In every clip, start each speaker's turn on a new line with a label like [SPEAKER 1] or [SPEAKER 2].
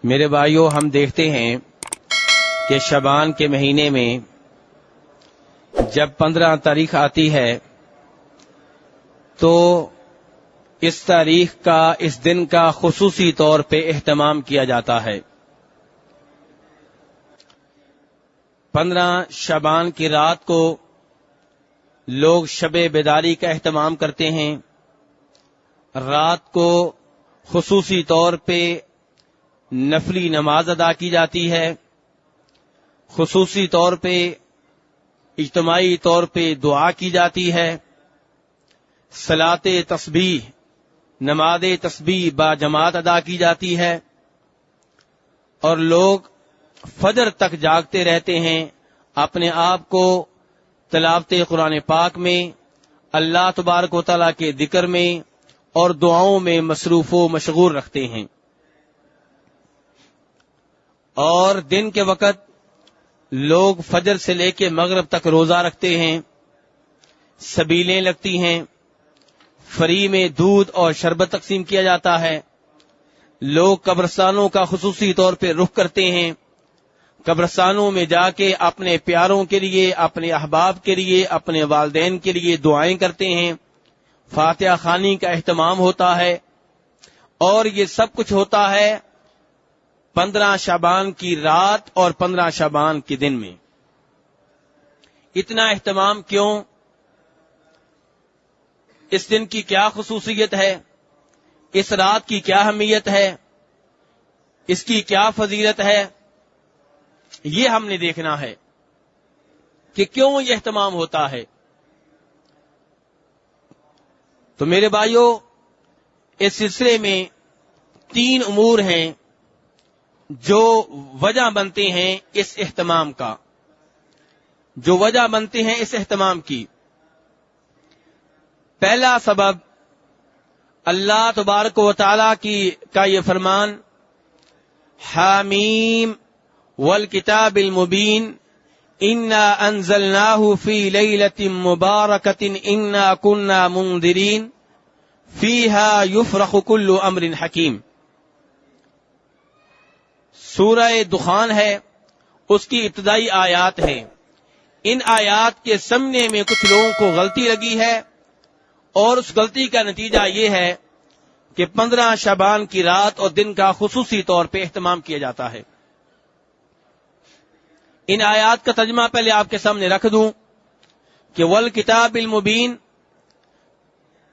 [SPEAKER 1] میرے بھائیوں، ہم دیکھتے ہیں کہ شعبان کے مہینے میں جب 15 تاریخ آتی ہے تو اس تاریخ کا، اس دن کا خصوصی طور پہ اہتمام کیا جاتا ہے۔ 15 شعبان کی رات کو لوگ شب بیداری کا اہتمام کرتے ہیں۔ رات کو خصوصی طور پہ نفلی نماز ادا کی جاتی ہے، خصوصی طور پہ اجتماعی طور پہ دعا کی جاتی ہے، صلاۃ تسبیح، نماز تسبیح با جماعت ادا کی جاتی ہے، اور لوگ فجر تک جاگتے رہتے ہیں، اپنے آپ کو تلاوت قرآن پاک میں، اللہ تبارک و تعالیٰ کے ذکر میں اور دعاؤں میں مصروف و مشغول رکھتے ہیں۔ اور دن کے وقت لوگ فجر سے لے کے مغرب تک روزہ رکھتے ہیں، سبیلیں لگتی ہیں، فری میں دودھ اور شربت تقسیم کیا جاتا ہے، لوگ قبرستانوں کا خصوصی طور پہ رخ کرتے ہیں، قبرستانوں میں جا کے اپنے پیاروں کے لیے، اپنے احباب کے لیے، اپنے والدین کے لیے دعائیں کرتے ہیں، فاتحہ خوانی کا اہتمام ہوتا ہے، اور یہ سب کچھ ہوتا ہے 15 شعبان کی رات اور 15 شعبان کے دن میں۔ اتنا اہتمام کیوں؟ اس دن کی کیا خصوصیت ہے؟ اس رات کی کیا اہمیت ہے؟ اس کی کیا فضیلت ہے؟ یہ ہم نے دیکھنا ہے کہ کیوں یہ اہتمام ہوتا ہے۔ تو میرے بھائیوں، اس سلسلے میں 3 امور ہیں جو وجہ بنتے ہیں اس اہتمام کا، جو وجہ بنتے ہیں اس اہتمام کی۔ پہلا سبب اللہ تبارک و تعالی کا یہ فرمان، حامیم والکتاب المبین انا انزلناہ فی لیلۃ مبارکۃ انا کنا منذرین فیہا یفرق کل امر حکیم۔ سورہ دخان ہے، اس کی ابتدائی آیات ہیں۔ ان آیات کے سمجھنے میں کچھ لوگوں کو غلطی لگی ہے، اور اس غلطی کا نتیجہ یہ ہے کہ 15 شعبان کی رات اور دن کا خصوصی طور پہ اہتمام کیا جاتا ہے۔ ان آیات کا ترجمہ پہلے آپ کے سامنے رکھ دوں کہ والکتاب المبین،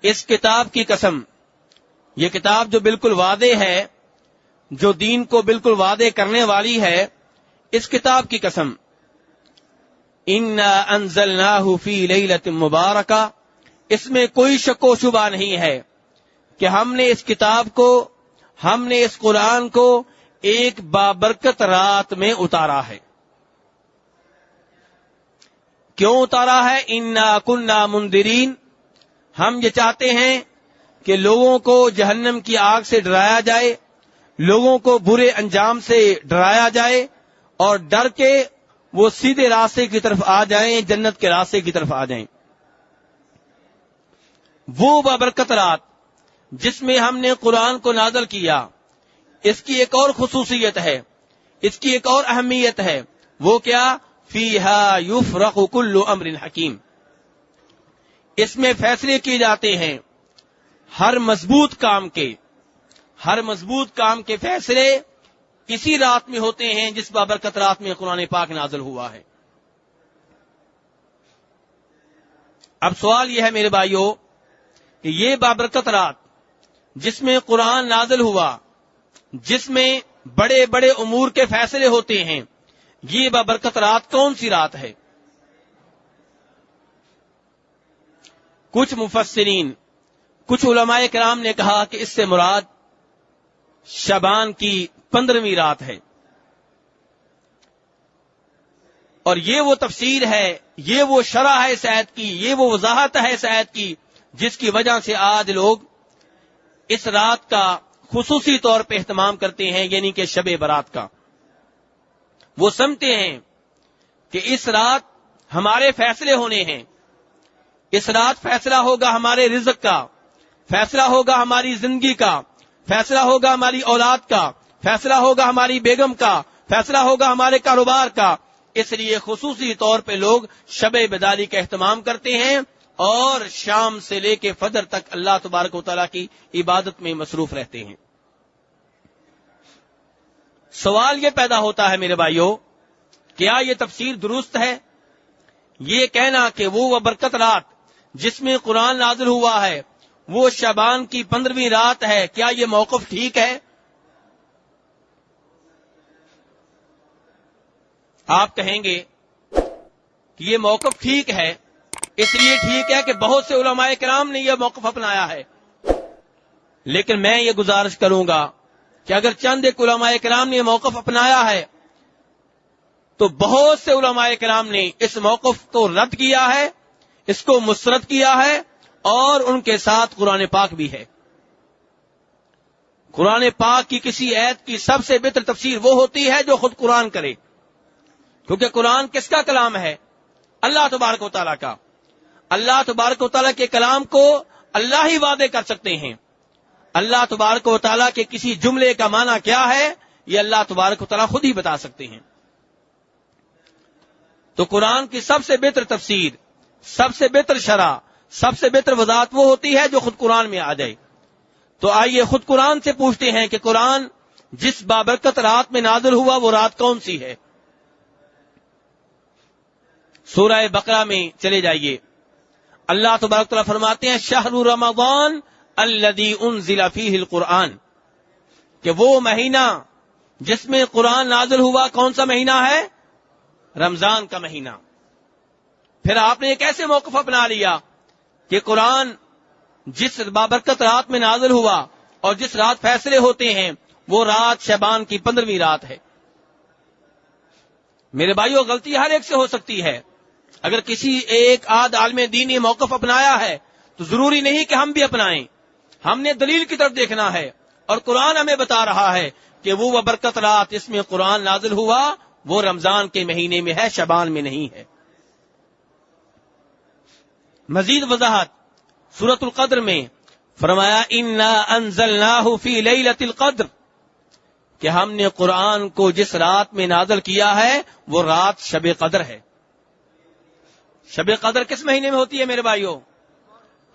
[SPEAKER 1] اس کتاب کی قسم، یہ کتاب جو بالکل واضح ہے، جو دین کو بالکل واضح کرنے والی ہے، اس کتاب کی قسم، انا انزلناہ فی لیلۃ مبارکہ، اس میں کوئی شک و شبہ نہیں ہے کہ ہم نے اس کتاب کو، ہم نے اس قرآن کو ایک بابرکت رات میں اتارا ہے۔ کیوں اتارا ہے؟ انا کنا منذرین، ہم یہ چاہتے ہیں کہ لوگوں کو جہنم کی آگ سے ڈرایا جائے، لوگوں کو برے انجام سے ڈرایا جائے، اور ڈر کے وہ سیدھے راستے کی طرف آ جائیں، جنت کے راستے کی طرف آ جائیں۔ وہ بابرکت رات جس میں ہم نے قرآن کو نازل کیا، اس کی ایک اور خصوصیت ہے، اس کی ایک اور اہمیت ہے، وہ کیا؟ فیہا یفرق کل امر حکیم، اس میں فیصلے کیے جاتے ہیں ہر مضبوط کام کے، ہر مضبوط کام کے فیصلے اسی رات میں ہوتے ہیں جس بابرکت رات میں قرآن پاک نازل ہوا ہے۔ اب سوال یہ ہے میرے بھائیوں کہ یہ بابرکت رات جس میں قرآن نازل ہوا، جس میں بڑے بڑے امور کے فیصلے ہوتے ہیں، یہ بابرکت رات کون سی رات ہے؟ کچھ مفسرین، کچھ علماء کرام نے کہا کہ اس سے مراد شعبان کی 15ویں رات ہے، اور یہ وہ تفسیر ہے، یہ وہ شرح ہے اس آیت کی، یہ وہ وضاحت ہے اس آیت کی، جس کی وجہ سے آج لوگ اس رات کا خصوصی طور پہ اہتمام کرتے ہیں، یعنی کہ شب برات کا۔ وہ سمجھتے ہیں کہ اس رات ہمارے فیصلے ہونے ہیں، اس رات فیصلہ ہوگا ہمارے رزق کا، فیصلہ ہوگا ہماری زندگی کا، فیصلہ ہوگا ہماری اولاد کا، فیصلہ ہوگا ہماری بیگم کا، فیصلہ ہوگا ہمارے کاروبار کا، اس لیے خصوصی طور پہ لوگ شب بیداری کا اہتمام کرتے ہیں اور شام سے لے کے فجر تک اللہ تبارک و تعالیٰ کی عبادت میں مصروف رہتے ہیں۔ سوال یہ پیدا ہوتا ہے میرے بھائیوں، کیا یہ تفسیر درست ہے؟ یہ کہنا کہ وہ برکت رات جس میں قرآن نازل ہوا ہے وہ شعبان کی 15ویں رات ہے، کیا یہ موقف ٹھیک ہے؟ آپ کہیں گے کہ یہ موقف ٹھیک ہے، اس لیے ٹھیک ہے کہ بہت سے علماء کرام نے یہ موقف اپنایا ہے، لیکن میں یہ گزارش کروں گا کہ اگر چند ایک علماء کرام نے یہ موقف اپنایا ہے تو بہت سے علماء کرام نے اس موقف کو رد کیا ہے، اس کو مسترد کیا ہے، اور ان کے ساتھ قرآن پاک بھی ہے۔ قرآن پاک کی کسی آیت کی سب سے بہتر تفسیر وہ ہوتی ہے جو خود قرآن کرے، کیونکہ قرآن کس کا کلام ہے؟ اللہ تبارک و تعالیٰ کا۔ اللہ تبارک و تعالیٰ کے کلام کو اللہ ہی وعدے کر سکتے ہیں۔ اللہ تبارک و تعالیٰ کے کسی جملے کا معنی کیا ہے یہ اللہ تبارک و تعالیٰ خود ہی بتا سکتے ہیں۔ تو قرآن کی سب سے بہتر تفسیر، سب سے بہتر شرح، سب سے بہتر وضاحت وہ ہوتی ہے جو خود قرآن میں آ جائے۔ تو آئیے خود قرآن سے پوچھتے ہیں کہ قرآن جس بابرکت رات میں نازل ہوا وہ رات کون سی ہے؟ سورہ بقرہ میں چلے جائیے، اللہ تبارک تعالیٰ فرماتے ہیں شہر رمضان الذی انزل فیہ القرآن، کہ وہ مہینہ جس میں قرآن نازل ہوا کون سا مہینہ ہے؟ رمضان کا مہینہ۔ پھر آپ نے ایک ایسے موقف اپنا لیا کہ قرآن جس بابرکت رات میں نازل ہوا اور جس رات فیصلے ہوتے ہیں وہ رات شعبان کی 15ویں رات ہے۔ میرے بھائیو، غلطی ہر ایک سے ہو سکتی ہے۔ اگر کسی ایک آدھ عالم دین نے موقف اپنایا ہے تو ضروری نہیں کہ ہم بھی اپنائیں، ہم نے دلیل کی طرف دیکھنا ہے، اور قرآن ہمیں بتا رہا ہے کہ وہ برکت رات اس میں قرآن نازل ہوا وہ رمضان کے مہینے میں ہے، شعبان میں نہیں ہے۔ مزید وضاحت سورۃ القدر میں فرمایا انا انزلناہ فی لیلۃ القدر، کہ ہم نے قرآن کو جس رات میں نازل کیا ہے وہ رات شب قدر ہے۔ شب قدر کس مہینے میں ہوتی ہے میرے بھائیوں؟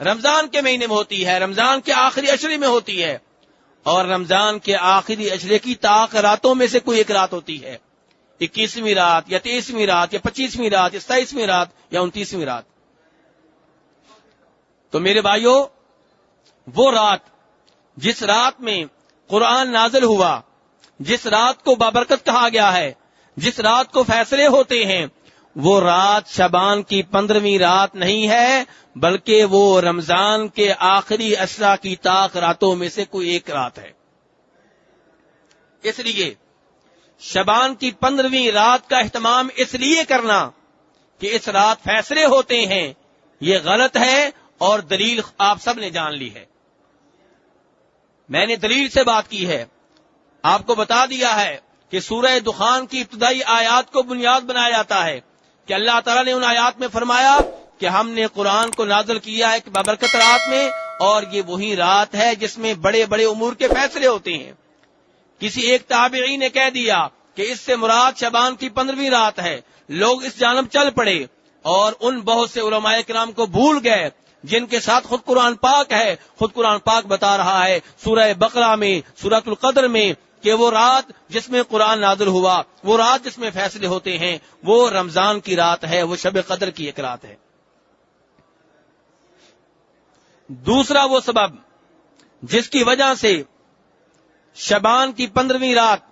[SPEAKER 1] رمضان کے مہینے میں ہوتی ہے، رمضان کے آخری عشرے میں ہوتی ہے، اور رمضان کے آخری عشرے کی طاق راتوں میں سے کوئی ایک رات ہوتی ہے، 21ویں رات یا 23ویں رات یا 25ویں رات یا 27ویں رات یا 29ویں رات۔ تو میرے بھائیوں، وہ رات جس رات میں قرآن نازل ہوا، جس رات کو بابرکت کہا گیا ہے، جس رات کو فیصلے ہوتے ہیں، وہ رات شعبان کی 15ویں رات نہیں ہے، بلکہ وہ رمضان کے آخری عشرہ کی طاق راتوں میں سے کوئی ایک رات ہے۔ اس لیے شعبان کی 15ویں رات کا اہتمام اس لیے کرنا کہ اس رات فیصلے ہوتے ہیں، یہ غلط ہے، اور دلیل آپ سب نے جان لی ہے۔ میں نے دلیل سے بات کی ہے، آپ کو بتا دیا ہے کہ سورہ دخان کی ابتدائی آیات کو بنیاد بنایا جاتا ہے کہ اللہ تعالیٰ نے ان آیات میں فرمایا کہ ہم نے قرآن کو نازل کیا ہے کہ بابرکت رات میں، اور یہ وہی رات ہے جس میں بڑے بڑے امور کے فیصلے ہوتے ہیں۔ کسی ایک تابعی نے کہہ دیا کہ اس سے مراد شعبان کی 15ویں رات ہے، لوگ اس جانب چل پڑے اور ان بہت سے علماء کرام کو بھول گئے جن کے ساتھ خود قرآن پاک ہے۔ خود قرآن پاک بتا رہا ہے سورہ بقرہ میں، سورۃ القدر میں، کہ وہ رات جس میں قرآن نازل ہوا، وہ رات جس میں فیصلے ہوتے ہیں، وہ رمضان کی رات ہے، وہ شب قدر کی ایک رات ہے۔ دوسرا وہ سبب جس کی وجہ سے شعبان کی 15ویں رات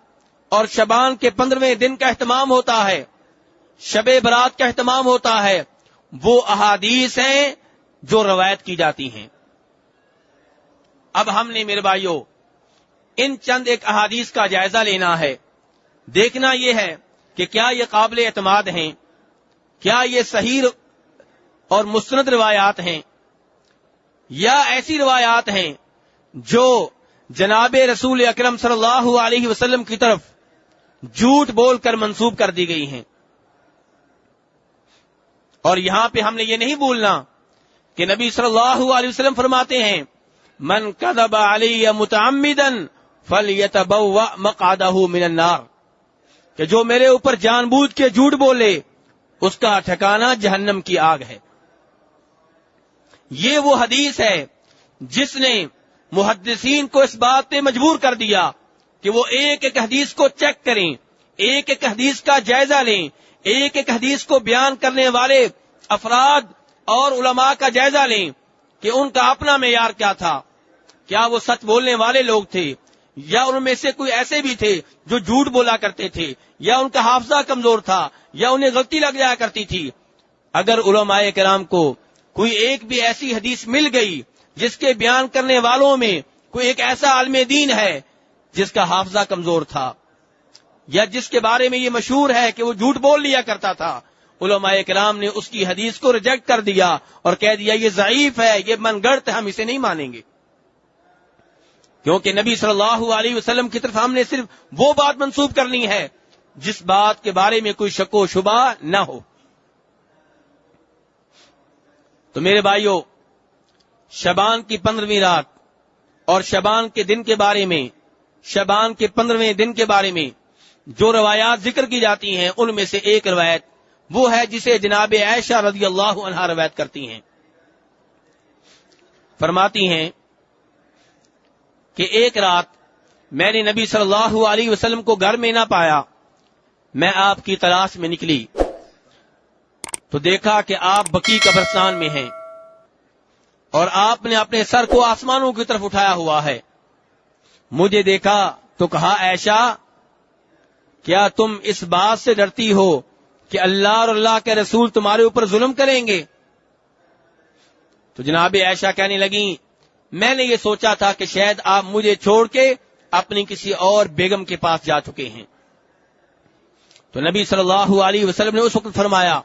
[SPEAKER 1] اور شعبان کے 15ویں دن کا اہتمام ہوتا ہے، شب برات کا اہتمام ہوتا ہے، وہ احادیث ہیں جو روایت کی جاتی ہیں۔ اب ہم نے میرے بھائیوں ان چند ایک احادیث کا جائزہ لینا ہے، دیکھنا یہ ہے کہ کیا یہ قابل اعتماد ہیں، کیا یہ صحیح اور مستند روایات ہیں، یا ایسی روایات ہیں جو جناب رسول اکرم صلی اللہ علیہ وسلم کی طرف جھوٹ بول کر منسوب کر دی گئی ہیں۔ اور یہاں پہ ہم نے یہ نہیں بھولنا کہ نبی صلی اللہ علیہ وسلم فرماتے ہیں من کذب علی متعمدا فَلْيَتَبَوَّأْ مَقْعَدَهُ مِنَ النَّارِ، کہ جو میرے اوپر جان بوجھ کے جھوٹ بولے اس کا ٹھکانہ جہنم کی آگ ہے۔ یہ وہ حدیث ہے جس نے محدثین کو اس بات پہ مجبور کر دیا کہ وہ ایک ایک حدیث کو چیک کریں، ایک ایک حدیث کا جائزہ لیں، ایک ایک حدیث کو بیان کرنے والے افراد اور علماء کا جائزہ لیں کہ ان کا اپنا معیار کیا تھا، کیا وہ سچ بولنے والے لوگ تھے یا ان میں سے کوئی ایسے بھی تھے جو جھوٹ بولا کرتے تھے، یا ان کا حافظہ کمزور تھا، یا انہیں غلطی لگ جایا کرتی تھی۔ اگر علماء کرام کو کوئی ایک بھی ایسی حدیث مل گئی جس کے بیان کرنے والوں میں کوئی ایک ایسا عالم دین ہے جس کا حافظہ کمزور تھا یا جس کے بارے میں یہ مشہور ہے کہ وہ جھوٹ بول لیا کرتا تھا، علماء کرام نے اس کی حدیث کو ریجیکٹ کر دیا اور کہہ دیا یہ ضعیف ہے، یہ من گڑت ہے، ہم اسے نہیں مانیں گے، کیونکہ نبی صلی اللہ علیہ وسلم کی طرف ہم نے صرف وہ بات منسوب کرنی ہے جس بات کے بارے میں کوئی شک و شبہ نہ ہو۔ تو میرے بھائیو، شعبان کی 15ویں رات اور شعبان کے دن کے بارے میں، شعبان کے 15ویں دن کے بارے میں جو روایات ذکر کی جاتی ہیں ان میں سے ایک روایت وہ ہے جسے جناب عائشہ رضی اللہ عنہا روایت کرتی ہیں۔ فرماتی ہیں کہ ایک رات میں نے نبی صلی اللہ علیہ وسلم کو گھر میں نہ پایا، میں آپ کی تلاش میں نکلی تو دیکھا کہ آپ بقیع قبرستان میں ہیں اور آپ نے اپنے سر کو آسمانوں کی طرف اٹھایا ہوا ہے۔ مجھے دیکھا تو کہا عائشہ کیا تم اس بات سے ڈرتی ہو کہ اللہ اور اللہ کے رسول تمہارے اوپر ظلم کریں گے؟ تو جناب عائشہ کہنے لگیں میں نے یہ سوچا تھا کہ شاید آپ مجھے چھوڑ کے اپنی کسی اور بیگم کے پاس جا چکے ہیں۔ تو نبی صلی اللہ علیہ وسلم نے اس وقت فرمایا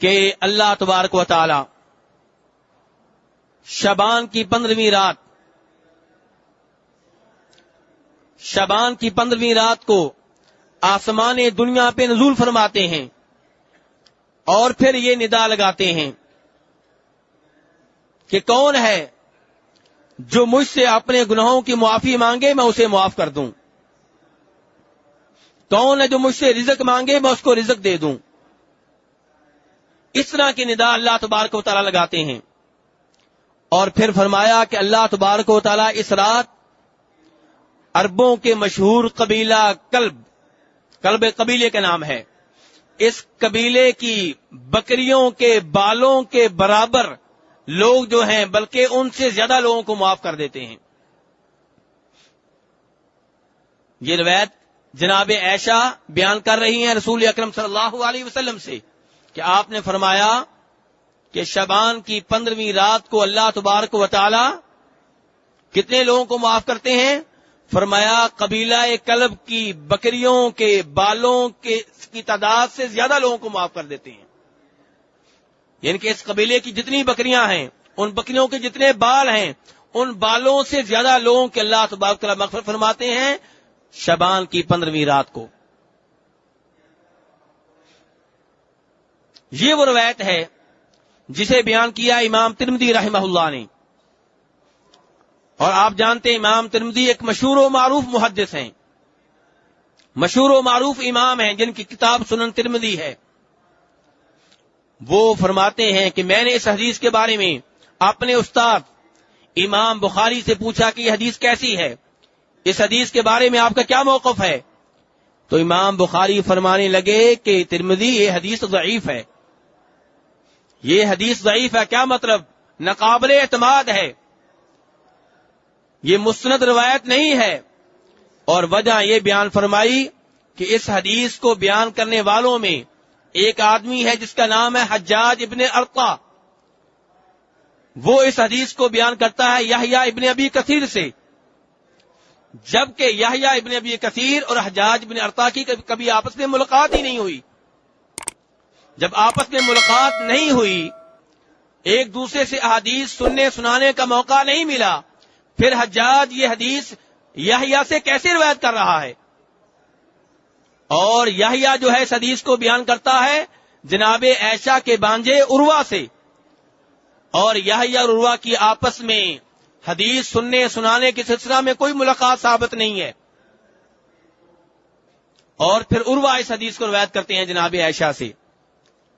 [SPEAKER 1] کہ اللہ تبارک و تعالی شعبان کی 15ویں رات، شعبان کی 15ویں رات کو آسمان دنیا پہ نزول فرماتے ہیں اور پھر یہ ندا لگاتے ہیں کہ کون ہے جو مجھ سے اپنے گناہوں کی معافی مانگے میں اسے معاف کر دوں، کون ہے جو مجھ سے رزق مانگے میں اس کو رزق دے دوں۔ اس طرح کی ندا اللہ تبارک و تعالی لگاتے ہیں اور پھر فرمایا کہ اللہ تبارک و تعالی اس رات عربوں کے مشہور قبیلہ کلب قبیلے کا نام ہے، اس قبیلے کی بکریوں کے بالوں کے برابر لوگ جو ہیں بلکہ ان سے زیادہ لوگوں کو معاف کر دیتے ہیں۔ یہ روایت جناب عائشہ بیان کر رہی ہیں رسول اکرم صلی اللہ علیہ وسلم سے کہ آپ نے فرمایا کہ شعبان کی 15ویں رات کو اللہ تبارک و تعالی کتنے لوگوں کو معاف کرتے ہیں؟ فرمایا قبیلہ کلب کی بکریوں کے بالوں کی تعداد سے زیادہ لوگوں کو معاف کر دیتے ہیں، یعنی کہ اس قبیلے کی جتنی بکریاں ہیں، ان بکریوں کے جتنے بال ہیں، ان بالوں سے زیادہ لوگوں کے اللہ تبارک و تعالی مغفرت فرماتے ہیں شعبان کی 15ویں رات کو۔ یہ وہ روایت ہے جسے بیان کیا امام ترمذی رحمہ اللہ نے، اور آپ جانتے ہیں امام ترمذی ایک مشہور و معروف محدث ہیں، مشہور و معروف امام ہیں جن کی کتاب سنن ترمذی ہے۔ وہ فرماتے ہیں کہ میں نے اس حدیث کے بارے میں اپنے استاد امام بخاری سے پوچھا کہ یہ حدیث کیسی ہے، اس حدیث کے بارے میں آپ کا کیا موقف ہے؟ تو امام بخاری فرمانے لگے کہ ترمذی یہ حدیث ضعیف ہے، یہ حدیث ضعیف ہے۔ کیا مطلب؟ ناقابل اعتماد ہے، یہ مستند روایت نہیں ہے، اور وجہ یہ بیان فرمائی کہ اس حدیث کو بیان کرنے والوں میں ایک آدمی ہے جس کا نام ہے حجاج ابن ارقا، وہ اس حدیث کو بیان کرتا ہے یحییٰ ابن ابی کثیر سے، جبکہ یحییٰ ابن ابی کثیر اور حجاج ابن ارقا کی کبھی آپس میں ملاقات ہی نہیں ہوئی۔ جب آپس میں ملاقات نہیں ہوئی، ایک دوسرے سے احادیث سننے سنانے کا موقع نہیں ملا، پھر حجاج یہ حدیث یحییٰ سے کیسے روایت کر رہا ہے؟ اور یحییٰ جو ہے اس حدیث کو بیان کرتا ہے جناب عائشہ کے بانجے عروہ سے، اور یحییٰ اور عروہ کی آپس میں حدیث سننے سنانے کے سلسلہ میں کوئی ملاقات ثابت نہیں ہے. اور پھر عروہ اس حدیث کو روایت کرتے ہیں جناب عائشہ سے.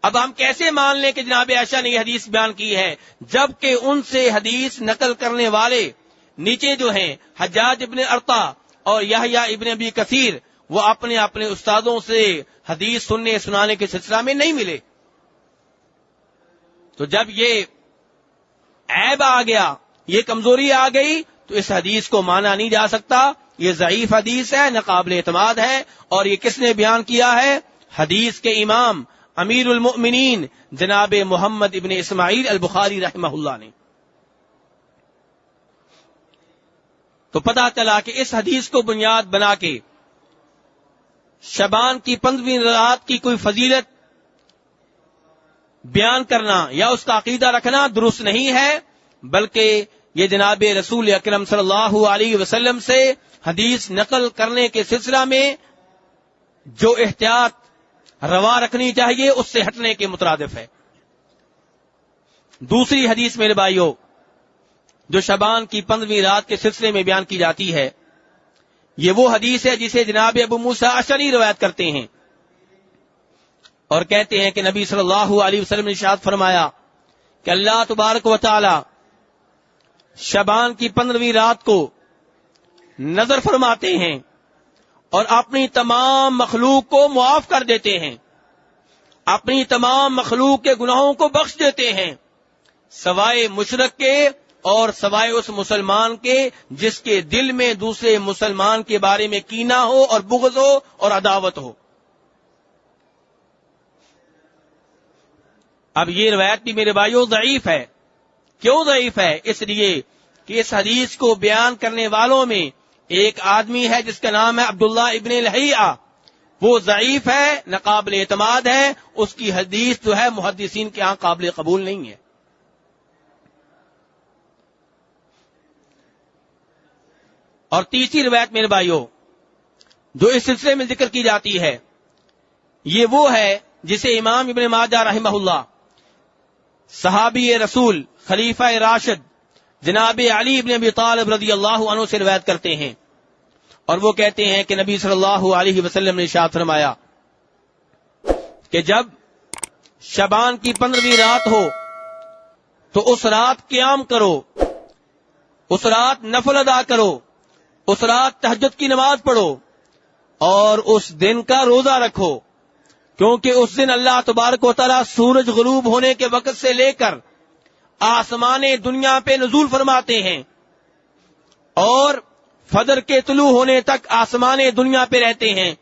[SPEAKER 1] اب ہم کیسے مان لیں کہ جناب عائشہ نے یہ حدیث بیان کی ہے جبکہ ان سے حدیث نقل کرنے والے نیچے جو ہیں حجاج ابن ارطا اور یحییٰ ابن ابی کثیر وہ اپنے اپنے استادوں سے حدیث سننے سنانے کے سلسلہ میں نہیں ملے. تو جب یہ عیب آ گیا، یہ کمزوری آ گئی، تو اس حدیث کو مانا نہیں جا سکتا. یہ ضعیف حدیث ہے، ناقابل اعتماد ہے. اور یہ کس نے بیان کیا ہے؟ حدیث کے امام امیر المؤمنین جناب محمد ابن اسماعیل البخاری رحمہ اللہ نے. تو پتہ چلا کہ اس حدیث کو بنیاد بنا کے شعبان کی 15ویں رات کی کوئی فضیلت بیان کرنا یا اس کا عقیدہ رکھنا درست نہیں ہے، بلکہ یہ جناب رسول اکرم صلی اللہ علیہ وسلم سے حدیث نقل کرنے کے سلسلہ میں جو احتیاط روا رکھنی چاہیے اس سے ہٹنے کے مترادف ہے. دوسری حدیث میرے بھائیوں جو شعبان کی 15ویں رات کے سلسلے میں بیان کی جاتی ہے، یہ وہ حدیث ہے جسے جناب ابو موسیٰ اشعری روایت کرتے ہیں اور کہتے ہیں کہ نبی صلی اللہ علیہ وسلم نے ارشاد فرمایا کہ اللہ تبارک و تعالی شعبان کی 15ویں رات کو نظر فرماتے ہیں اور اپنی تمام مخلوق کو معاف کر دیتے ہیں، اپنی تمام مخلوق کے گناہوں کو بخش دیتے ہیں سوائے مشرک کے اور سوائے اس مسلمان کے جس کے دل میں دوسرے مسلمان کے بارے میں کینہ ہو اور بغض ہو اور عداوت ہو. اب یہ روایت بھی میرے بھائیوں ضعیف ہے. کیوں ضعیف ہے؟ اس لیے کہ اس حدیث کو بیان کرنے والوں میں ایک آدمی ہے جس کا نام ہے عبداللہ ابن لہیعہ. وہ ضعیف ہے، ناقابل اعتماد ہے. اس کی حدیث جو ہے محدثین کے ہاں قابل قبول نہیں ہے. اور تیسری روایت میرے بھائیوں جو اس سلسلے میں ذکر کی جاتی ہے یہ وہ ہے جسے امام ابن ماجہ رحمہ اللہ صحابی رسول خلیفہ راشد جناب علی ابن ابی طالب رضی اللہ عنہ سے روایت کرتے ہیں اور وہ کہتے ہیں کہ نبی صلی اللہ علیہ وسلم نے ارشاد فرمایا کہ جب شعبان کی 15ویں رات ہو تو اس رات قیام کرو، اس رات نفل ادا کرو، اس رات تہجد کی نماز پڑھو اور اس دن کا روزہ رکھو، کیونکہ اس دن اللہ تبارک و تعالی سورج غروب ہونے کے وقت سے لے کر آسمان دنیا پہ نزول فرماتے ہیں اور فجر کے طلوع ہونے تک آسمان دنیا پہ رہتے ہیں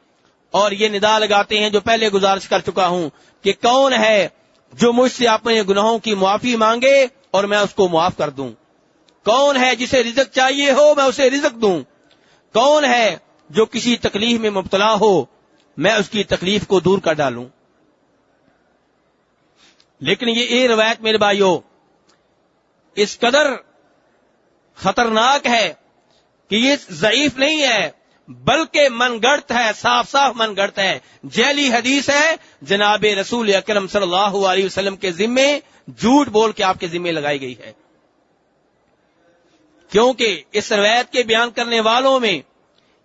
[SPEAKER 1] اور یہ ندا لگاتے ہیں جو پہلے گزارش کر چکا ہوں کہ کون ہے جو مجھ سے اپنے گناہوں کی معافی مانگے اور میں اس کو معاف کر دوں، کون ہے جسے رزق چاہیے ہو میں اسے رزق دوں، کون ہے جو کسی تکلیف میں مبتلا ہو میں اس کی تکلیف کو دور کر ڈالوں. لیکن یہ روایت میرے بھائیوں اس قدر خطرناک ہے کہ یہ ضعیف نہیں ہے بلکہ من گڑت ہے، صاف صاف من گڑت ہے، جعلی حدیث ہے. جناب رسول اکرم صلی اللہ علیہ وسلم کے ذمے جھوٹ بول کے آپ کے ذمے لگائی گئی ہے. کیونکہ اس روایت کے بیان کرنے والوں میں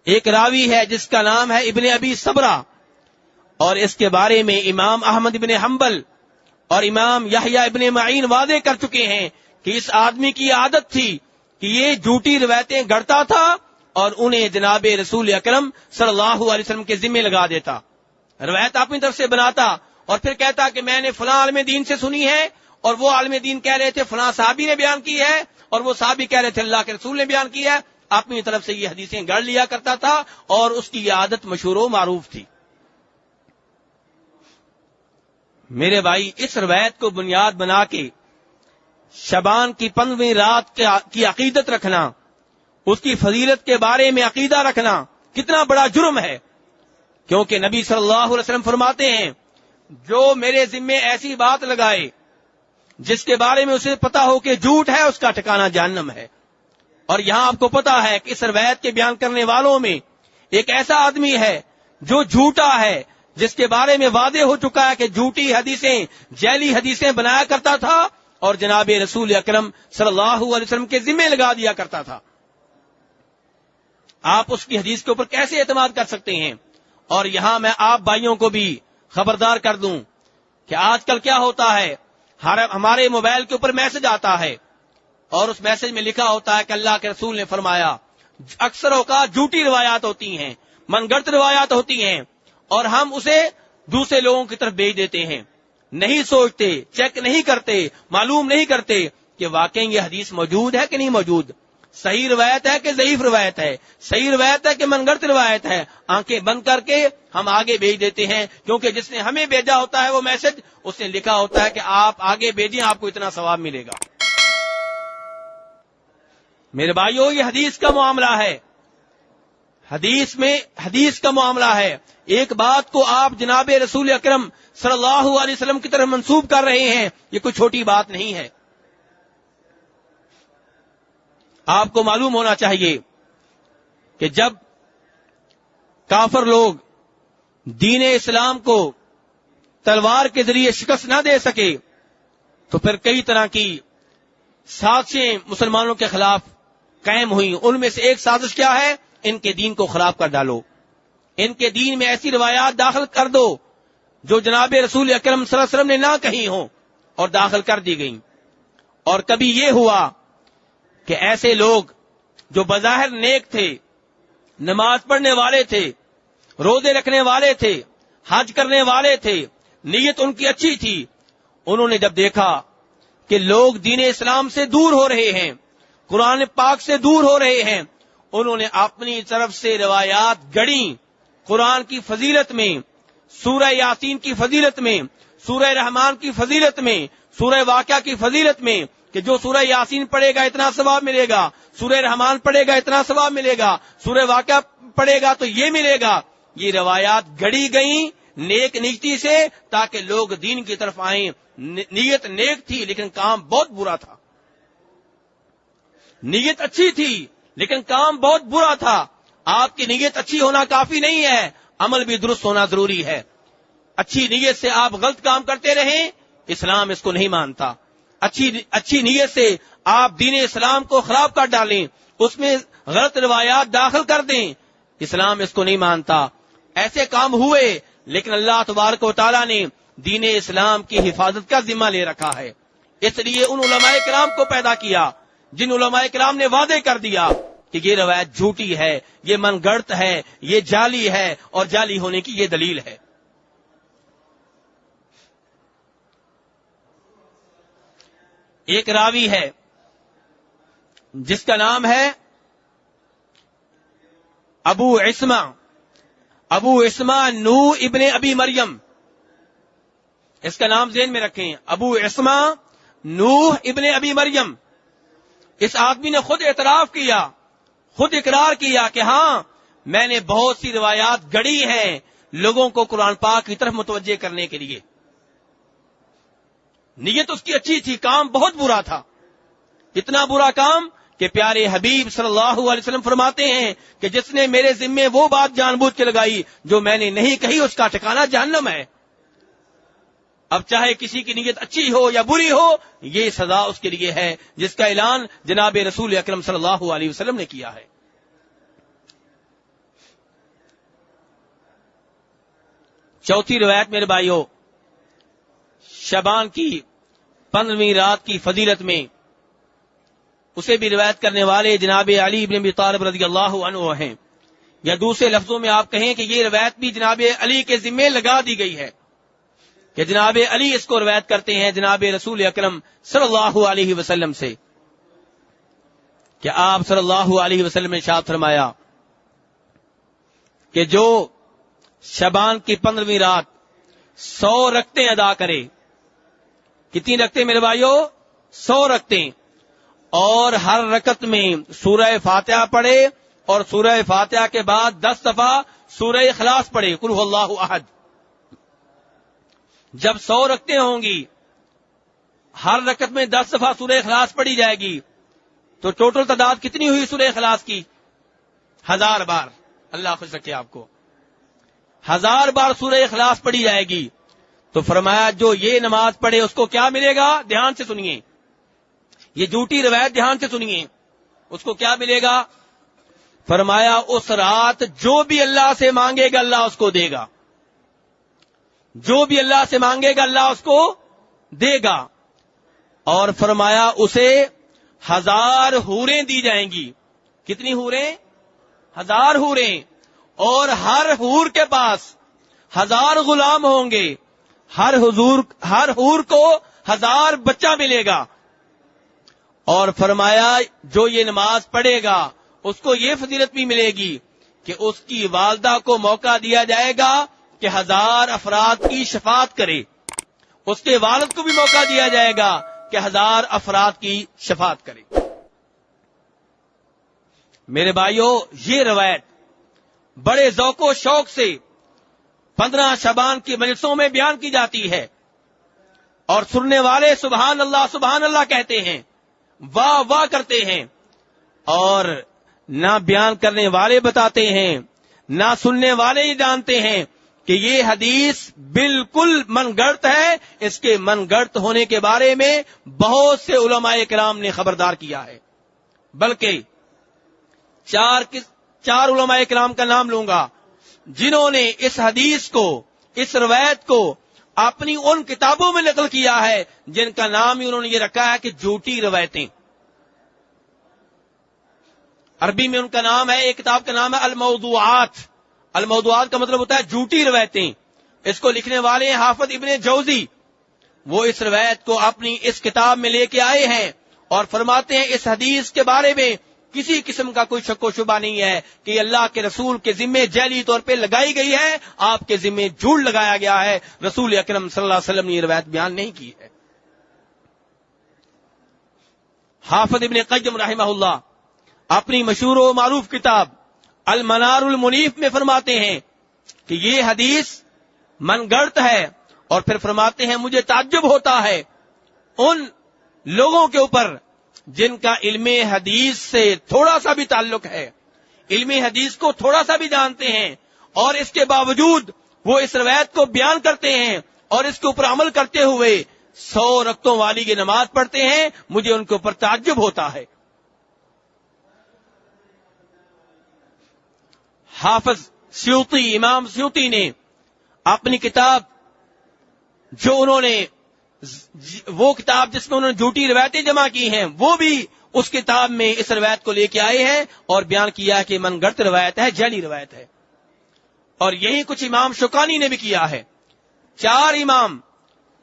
[SPEAKER 1] ایک راوی ہے جس کا نام ہے ابن ابی صبرہ اور اس کے بارے میں امام احمد ابن حنبل اور امام یحییٰ ابن معین واضح کر چکے ہیں کہ اس آدمی کی عادت تھی کہ یہ جھوٹی روایتیں گڑتا تھا اور انہیں جناب رسول اکرم صلی اللہ علیہ وسلم کے ذمے لگا دیتا، روایت اپنی طرف سے بناتا اور پھر کہتا کہ میں نے فلاں عالم دین سے سنی ہے اور وہ عالم دین کہہ رہے تھے فلاں صحابی نے بیان کی ہے اور وہ صحابی کہہ رہے تھے اللہ کے رسول نے بیان کیا ہے. اپنی طرف سے یہ حدیثیں گڑھ لیا کرتا تھا اور اس کی عادت مشہور و معروف تھی. میرے بھائی اس روایت کو بنیاد بنا کے شعبان کی 15ویں رات کی عقیدت رکھنا، اس کی فضیلت کے بارے میں عقیدہ رکھنا کتنا بڑا جرم ہے. کیونکہ نبی صلی اللہ علیہ وسلم فرماتے ہیں جو میرے ذمے ایسی بات لگائے جس کے بارے میں اسے پتا ہو کہ جھوٹ ہے اس کا ٹھکانہ جہنم ہے. اور یہاں آپ کو پتا ہے کہ اس روایت کے بیان کرنے والوں میں ایک ایسا آدمی ہے جو جھوٹا ہے، جس کے بارے میں واضح ہو چکا ہے کہ جھوٹی حدیثیں جعلی حدیثیں بنایا کرتا تھا اور جناب رسول اکرم صلی اللہ علیہ وسلم کے ذمہ لگا دیا کرتا تھا. آپ اس کی حدیث کے اوپر کیسے اعتماد کر سکتے ہیں؟ اور یہاں میں آپ بھائیوں کو بھی خبردار کر دوں کہ آج کل کیا ہوتا ہے، ہمارے موبائل کے اوپر میسج آتا ہے اور اس میسج میں لکھا ہوتا ہے کہ اللہ کے رسول نے فرمایا. اکثر اوقات جھوٹی روایات ہوتی ہیں، من گڑت روایات ہوتی ہیں، اور ہم اسے دوسرے لوگوں کی طرف بھیج دیتے ہیں. نہیں سوچتے، چیک نہیں کرتے، معلوم نہیں کرتے کہ واقعی یہ حدیث موجود ہے کہ نہیں موجود، صحیح روایت ہے کہ ضعیف روایت ہے، صحیح روایت ہے کہ من گڑت روایت ہے. آنکھیں بند کر کے ہم آگے بھیج دیتے ہیں، کیونکہ جس نے ہمیں بھیجا ہوتا ہے وہ میسج، اس نے لکھا ہوتا ہے کہ آپ آگے بھیجیں، آپ کو اتنا ثواب ملے گا. میرے بھائیو، یہ حدیث کا معاملہ ہے، حدیث کا معاملہ ہے. ایک بات کو آپ جناب رسول اکرم صلی اللہ علیہ وسلم کی طرف منسوب کر رہے ہیں، یہ کوئی چھوٹی بات نہیں ہے. آپ کو معلوم ہونا چاہیے کہ جب کافر لوگ دین اسلام کو تلوار کے ذریعے شکست نہ دے سکے تو پھر کئی طرح کی سازشیں مسلمانوں کے خلاف قائم ہوئی. ان میں سے ایک سازش کیا ہے؟ ان کے دین کو خراب کر ڈالو، ان کے دین میں ایسی روایات داخل کر دو جو جناب رسول اکرم صلی اللہ علیہ وسلم نے نہ کہی ہوں، اور داخل کر دی گئیں. اور کبھی یہ ہوا کہ ایسے لوگ جو بظاہر نیک تھے، نماز پڑھنے والے تھے، روزے رکھنے والے تھے، حج کرنے والے تھے، نیت ان کی اچھی تھی، انہوں نے جب دیکھا کہ لوگ دین اسلام سے دور ہو رہے ہیں، قرآن پاک سے دور ہو رہے ہیں، انہوں نے اپنی طرف سے روایات گڑیں. قرآن کی فضیلت میں، سورہ یاسین کی فضیلت میں، سورہ رحمان کی فضیلت میں، سورہ واقعہ کی فضیلت میں، کہ جو سورہ یاسین پڑھے گا اتنا ثواب ملے گا، سورہ رحمان پڑھے گا اتنا ثواب ملے گا، سورہ واقعہ پڑھے گا تو یہ ملے گا. یہ روایات گڑی گئیں نیک نیتی سے تاکہ لوگ دین کی طرف آئیں. نیت نیک تھی لیکن کام بہت برا تھا. نیت اچھی تھی لیکن کام بہت برا تھا. آپ کی نیت اچھی ہونا کافی نہیں ہے، عمل بھی درست ہونا ضروری ہے. اچھی نیت سے آپ غلط کام کرتے رہیں، اسلام اس کو نہیں مانتا. اچھی نیت سے آپ دین اسلام کو خراب کر ڈالیں، اس میں غلط روایات داخل کر دیں، اسلام اس کو نہیں مانتا. ایسے کام ہوئے لیکن اللہ تبارک و تعالیٰ نے دین اسلام کی حفاظت کا ذمہ لے رکھا ہے. اس لیے ان علماء کرام کو پیدا کیا جن علماء کرام نے وعدے کر دیا کہ یہ روایت جھوٹی ہے، یہ من گڑت ہے، یہ جعلی ہے، اور جعلی ہونے کی یہ دلیل ہے. ایک راوی ہے جس کا نام ہے ابو عصمہ نوح ابن ابی مریم. اس کا نام ذہن میں رکھیں، ابو عصمہ نوح ابن ابی مریم. اس آدمی نے خود اعتراف کیا، خود اقرار کیا کہ ہاں میں نے بہت سی روایات گڑی ہیں لوگوں کو قرآن پاک کی طرف متوجہ کرنے کے لیے. نیت اس کی اچھی تھی، کام بہت برا تھا. اتنا برا کام کہ پیارے حبیب صلی اللہ علیہ وسلم فرماتے ہیں کہ جس نے میرے ذمے وہ بات جان بوجھ کے لگائی جو میں نے نہیں کہی، اس کا ٹھکانہ جہنم ہے. اب چاہے کسی کی نیت اچھی ہو یا بری ہو، یہ سزا اس کے لیے ہے جس کا اعلان جناب رسول اکرم صلی اللہ علیہ وسلم نے کیا ہے. چوتھی روایت میرے بھائیو، شعبان کی 15ویں رات کی فضیلت میں اسے بھی روایت کرنے والے جناب علی بن ابی طالب رضی اللہ عنہ ہیں، یا دوسرے لفظوں میں آپ کہیں کہ یہ روایت بھی جناب علی کے ذمے لگا دی گئی ہے کہ جناب علی اس کو روایت کرتے ہیں جناب رسول اکرم صلی اللہ علیہ وسلم سے کہ آپ صلی اللہ علیہ وسلم نے ارشاد فرمایا کہ جو شعبان کی 15ویں رات 100 رکعتیں ادا کرے. کتنی رکعتیں میرے بھائیو؟ 100 رکعتیں. اور ہر رکعت میں سورہ فاتحہ پڑھے اور سورہ فاتحہ کے بعد 10 دفعہ سورہ اخلاص پڑھے، قل هو اللہ احد. جب 100 رکعتیں ہوں گی، ہر رکعت میں 10 دفعہ سورہ اخلاص پڑھی جائے گی، تو ٹوٹل تعداد کتنی ہوئی سورہ اخلاص کی؟ 1000 بار. اللہ خوش رکھے آپ کو. 1000 بار سورہ اخلاص پڑھی جائے گی. تو فرمایا جو یہ نماز پڑھے اس کو کیا ملے گا؟ دھیان سے سنیے، یہ جھوٹی روایت دھیان سے سنیے، اس کو کیا ملے گا؟ فرمایا اس رات جو بھی اللہ سے مانگے گا اللہ اس کو دے گا، جو بھی اللہ سے مانگے گا اللہ اس کو دے گا، اور فرمایا اسے 1000 حوریں دی جائیں گی۔ کتنی حوریں؟ 1000 حوریں، اور ہر حور کے پاس 1000 غلام ہوں گے، ہر حور کو 1000 بچہ ملے گا، اور فرمایا جو یہ نماز پڑھے گا اس کو یہ فضیلت بھی ملے گی کہ اس کی والدہ کو موقع دیا جائے گا کہ 1000 افراد کی شفاعت کرے، اس کے والد کو بھی موقع دیا جائے گا کہ 1000 افراد کی شفاعت کرے۔ میرے بھائیوں، یہ روایت بڑے ذوق و شوق سے 15 شعبان کی مجلسوں میں بیان کی جاتی ہے، اور سننے والے سبحان اللہ کہتے ہیں، واہ واہ کرتے ہیں، اور نہ بیان کرنے والے بتاتے ہیں نہ سننے والے ہی جانتے ہیں کہ یہ حدیث بالکل من گڑت ہے۔ اس کے من گڑت ہونے کے بارے میں بہت سے علماء کرام نے خبردار کیا ہے، بلکہ چار علماء کرام کا نام لوں گا جنہوں نے اس حدیث کو، اس روایت کو اپنی ان کتابوں میں نقل کیا ہے جن کا نام ہی انہوں نے یہ رکھا ہے کہ جھوٹی روایتیں۔ عربی میں ان کا نام ہے، ایک کتاب کا نام ہے الموضوعات۔ الموضوعات کا مطلب ہوتا ہے جھوٹی روایتیں۔ اس کو لکھنے والے ہیں حافظ ابن جوزی، وہ اس روایت کو اپنی اس کتاب میں لے کے آئے ہیں اور فرماتے ہیں اس حدیث کے بارے میں کسی قسم کا کوئی شک و شبہ نہیں ہے کہ یہ اللہ کے رسول کے ذمے جعلی طور پہ لگائی گئی ہے، آپ کے ذمے جھوٹ لگایا گیا ہے، رسول اکرم صلی اللہ علیہ وسلم نے یہ روایت بیان نہیں کی ہے۔ حافظ ابن قیم رحمہ اللہ اپنی مشہور و معروف کتاب المنار المنیف میں فرماتے ہیں کہ یہ حدیث من گڑت ہے، اور پھر فرماتے ہیں مجھے تعجب ہوتا ہے ان لوگوں کے اوپر جن کا علم حدیث سے تھوڑا سا بھی تعلق ہے، علم حدیث کو تھوڑا سا بھی جانتے ہیں، اور اس کے باوجود وہ اس روایت کو بیان کرتے ہیں اور اس کے اوپر عمل کرتے ہوئے 100 رکعتوں والی یہ نماز پڑھتے ہیں۔ مجھے ان کے اوپر تعجب ہوتا ہے۔ حافظ سیوطی، امام سیوطی نے اپنی کتاب جو انہوں نے وہ کتاب جس میں انہوں نے جھوٹی روایتیں جمع کی ہیں، وہ بھی اس کتاب میں اس روایت کو لے کے آئے ہیں اور بیان کیا کہ من گڑت روایت ہے، جعلی روایت ہے۔ اور یہی کچھ امام شوکانی نے بھی کیا ہے۔ 4 امام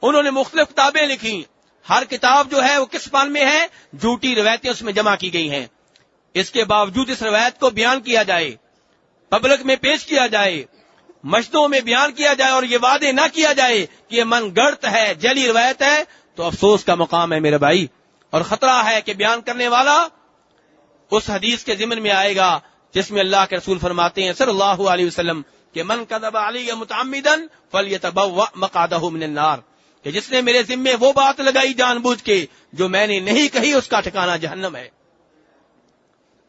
[SPEAKER 1] انہوں نے مختلف کتابیں لکھی، ہر کتاب جو ہے وہ کس فن میں ہے؟ جھوٹی روایتیں اس میں جمع کی گئی ہیں۔ اس کے باوجود اس روایت کو بیان کیا جائے، پبلک میں پیش کیا جائے، مشتوں میں بیان کیا جائے، اور یہ وعدے نہ کیا جائے کہ یہ من گڑت ہے، جعلی روایت ہے، تو افسوس کا مقام ہے میرے بھائی، اور خطرہ ہے کہ بیان کرنے والا اس حدیث کے ضمن میں آئے گا جس میں اللہ کے رسول فرماتے ہیں صلی اللہ علیہ وسلم کہ من کذب علی متعمدا فلیتبوأ مقعدہ من النار، کہ جس نے میرے ذمے وہ بات لگائی جان بوجھ کے جو میں نے نہیں کہی، اس کا ٹھکانہ جہنم ہے۔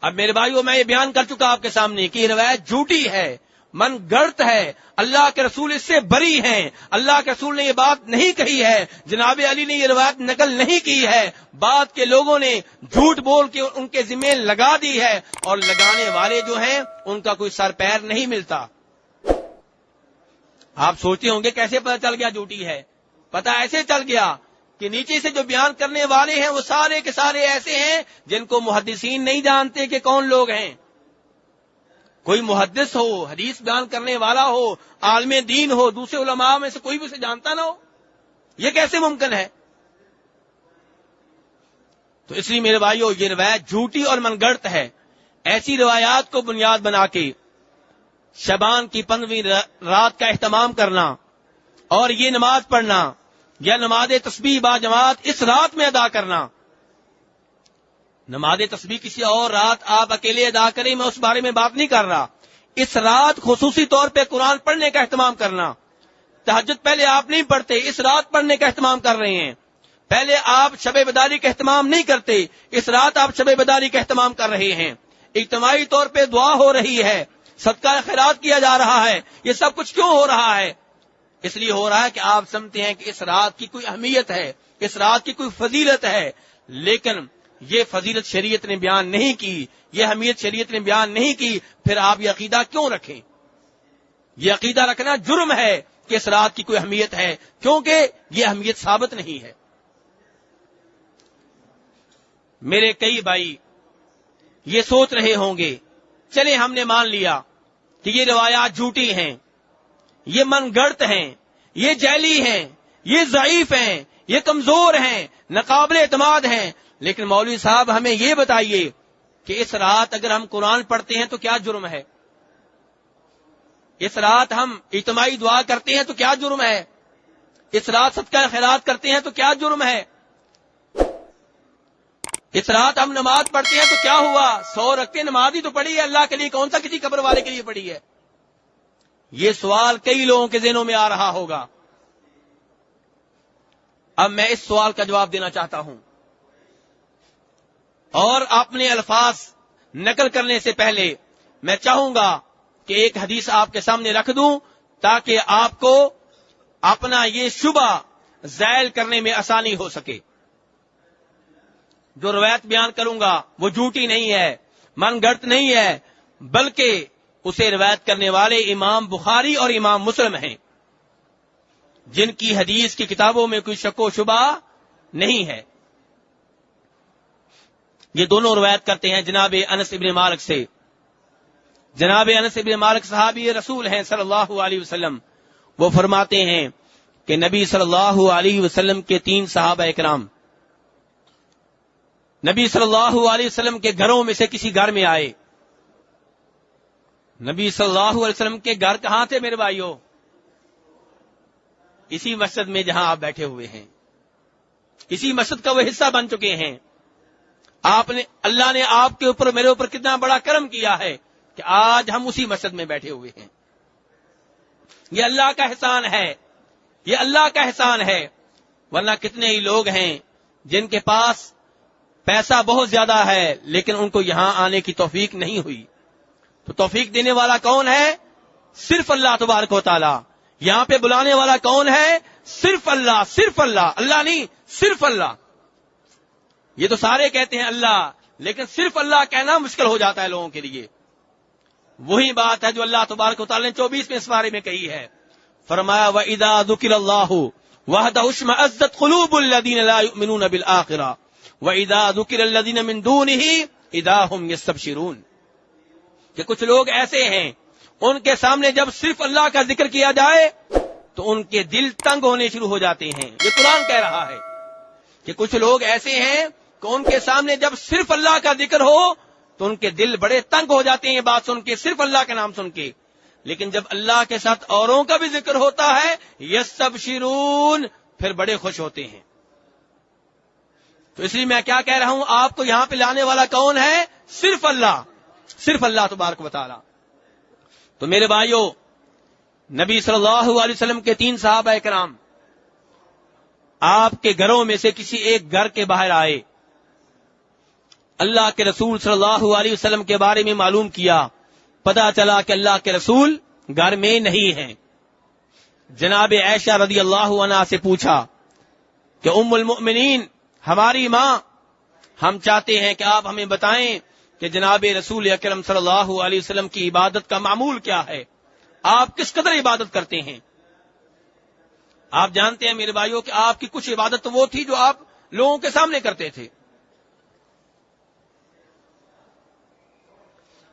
[SPEAKER 1] اب میرے بھائیو، میں یہ بیان کر چکا آپ کے سامنے کہ یہ روایت جھوٹی ہے، من گڑت ہے، اللہ کے رسول اس سے بری ہیں، اللہ کے رسول نے یہ بات نہیں کہی ہے، جناب علی نے یہ روایت نقل نہیں کی ہے، بعد کے لوگوں نے جھوٹ بول کے ان کے ذمہ لگا دی ہے، اور لگانے والے جو ہیں ان کا کوئی سر پیر نہیں ملتا۔ آپ سوچتے ہوں گے کیسے پتہ چل گیا جھوٹی ہے؟ پتہ ایسے چل گیا کہ نیچے سے جو بیان کرنے والے ہیں وہ سارے کے سارے ایسے ہیں جن کو محدثین نہیں جانتے کہ کون لوگ ہیں۔ کوئی محدث ہو، حدیث بیان کرنے والا ہو، عالم دین ہو، دوسرے علماء میں سے کوئی بھی اسے جانتا نہ ہو، یہ کیسے ممکن ہے؟ تو اس لیے میرے بھائیو، یہ روایت جھوٹی اور من گڑت ہے۔ ایسی روایات کو بنیاد بنا کے شعبان کی 15ویں رات کا اہتمام کرنا اور یہ نماز پڑھنا یا نماز تسبیح با جماعت اس رات میں ادا کرنا، نماز تسبیح کسی اور رات آپ اکیلے ادا کریں، میں اس بارے میں بات نہیں کر رہا، اس رات خصوصی طور پہ قرآن پڑھنے کا اہتمام کرنا۔ تہجد پہلے آپ نہیں پڑھتے، اس رات پڑھنے کا اہتمام کر رہے ہیں۔ پہلے آپ شب بیداری کا اہتمام نہیں کرتے، اس رات آپ شب بیداری کا اہتمام کر رہے ہیں۔ اجتماعی طور پہ دعا ہو رہی ہے، صدقہ خیرات کیا جا رہا ہے، یہ سب کچھ کیوں ہو رہا ہے؟ اس لیے ہو رہا ہے کہ آپ سمجھتے ہیں کہ اس رات کی کوئی اہمیت ہے، اس رات کی کوئی فضیلت ہے، لیکن یہ فضیلت شریعت نے بیان نہیں کی، یہ اہمیت شریعت نے بیان نہیں کی، پھر آپ یہ عقیدہ کیوں رکھیں؟ یہ عقیدہ رکھنا جرم ہے کہ اس رات کی کوئی اہمیت ہے، کیونکہ یہ اہمیت ثابت نہیں ہے۔ میرے کئی بھائی یہ سوچ رہے ہوں گے، چلے ہم نے مان لیا کہ یہ روایات جھوٹی ہیں، یہ من گڑت ہیں، یہ جعلی ہیں، یہ ضعیف ہیں، یہ کمزور ہیں، ناقابل اعتماد ہیں، لیکن مولوی صاحب ہمیں یہ بتائیے کہ اس رات اگر ہم قرآن پڑھتے ہیں تو کیا جرم ہے؟ اس رات ہم اجتماعی دعا کرتے ہیں تو کیا جرم ہے؟ اس رات صدقہ خیرات کرتے ہیں تو کیا جرم ہے؟ اس رات ہم نماز پڑھتے ہیں تو کیا ہوا؟ 100 رکعتیں نماز ہی تو پڑھی ہے اللہ کے لیے، کون سا کسی قبر والے کے لیے پڑھی ہے؟ یہ سوال کئی لوگوں کے ذہنوں میں آ رہا ہوگا۔ اب میں اس سوال کا جواب دینا چاہتا ہوں، اور اپنے الفاظ نقل کرنے سے پہلے میں چاہوں گا کہ ایک حدیث آپ کے سامنے رکھ دوں تاکہ آپ کو اپنا یہ شبہ زائل کرنے میں آسانی ہو سکے۔ جو روایت بیان کروں گا وہ جھوٹی نہیں ہے، من گڑت نہیں ہے، بلکہ اسے روایت کرنے والے امام بخاری اور امام مسلم ہیں، جن کی حدیث کی کتابوں میں کوئی شک و شبہ نہیں ہے۔ یہ دونوں روایت کرتے ہیں جناب انس ابن مالک سے۔ جناب انس ابن مالک صحابی رسول ہیں صلی اللہ علیہ وسلم، وہ فرماتے ہیں کہ نبی صلی اللہ علیہ وسلم کے 3 صحابہ اکرام نبی صلی اللہ علیہ وسلم کے گھروں میں سے کسی گھر میں آئے۔ نبی صلی اللہ علیہ وسلم کے گھر کہاں تھے میرے بھائیوں؟ اسی مسجد میں جہاں آپ بیٹھے ہوئے ہیں، اسی مسجد کا وہ حصہ بن چکے ہیں۔ اللہ نے آپ کے اوپر، میرے اوپر کتنا بڑا کرم کیا ہے کہ آج ہم اسی مسجد میں بیٹھے ہوئے ہیں۔ یہ اللہ کا احسان ہے، یہ اللہ کا احسان ہے، ورنہ کتنے ہی لوگ ہیں جن کے پاس پیسہ بہت زیادہ ہے لیکن ان کو یہاں آنے کی توفیق نہیں ہوئی۔ تو توفیق دینے والا کون ہے؟ صرف اللہ تبارک و تعالی۔ یہاں پہ بلانے والا کون ہے؟ صرف اللہ، صرف اللہ، اللہ نہیں، صرف اللہ۔ یہ تو سارے کہتے ہیں اللہ، لیکن صرف اللہ کہنا مشکل ہو جاتا ہے لوگوں کے لیے۔ وہی بات ہے جو اللہ تبارک و تعالی نے 24ویں سپارے میں کہی ہے، فرمایا وَإِذَا ذُكِرَ اللَّهُ وَحْدَهُ اشْمَأَزَّتْ قُلُوبُ الَّذِينَ لَا يُؤْمِنُونَ بِالْآخِرَةِ وَإِذَا ذُكِرَ الَّذِينَ مِن دُونِهِ إِذَا هُمْ يَسْتَبْشِرُونَ۔ کہ کچھ لوگ ایسے ہیں ان کے سامنے جب صرف اللہ کا ذکر کیا جائے تو ان کے دل تنگ ہونے شروع ہو جاتے ہیں۔ یہ قرآن کہہ رہا ہے کہ کچھ لوگ ایسے ہیں کہ ان کے سامنے جب صرف اللہ کا ذکر ہو تو ان کے دل بڑے تنگ ہو جاتے ہیں بات سن کے، صرف اللہ کا نام سن کے، لیکن جب اللہ کے ساتھ اوروں کا بھی ذکر ہوتا ہے یستبشرون، پھر بڑے خوش ہوتے ہیں۔ تو اس لیے میں کیا کہہ رہا ہوں، آپ کو یہاں پہ لانے والا کون ہے؟ صرف اللہ، صرف اللہ تبارک و تعالی۔ تو میرے بھائیوں، نبی صلی اللہ علیہ وسلم کے 3 صحابہ کرام آپ کے گھروں میں سے کسی ایک گھر کے باہر آئے، اللہ کے رسول صلی اللہ علیہ وسلم کے بارے میں معلوم کیا، پتہ چلا کہ اللہ کے رسول گھر میں نہیں ہیں۔ جناب عائشہ رضی اللہ عنہا سے پوچھا کہ ام المؤمنین، ہماری ماں، ہم چاہتے ہیں کہ آپ ہمیں بتائیں کہ جناب رسول اکرم صلی اللہ علیہ وسلم کی عبادت کا معمول کیا ہے، آپ کس قدر عبادت کرتے ہیں۔ آپ جانتے ہیں میرے بھائیوں کہ آپ کی کچھ عبادت وہ تھی جو آپ لوگوں کے سامنے کرتے تھے،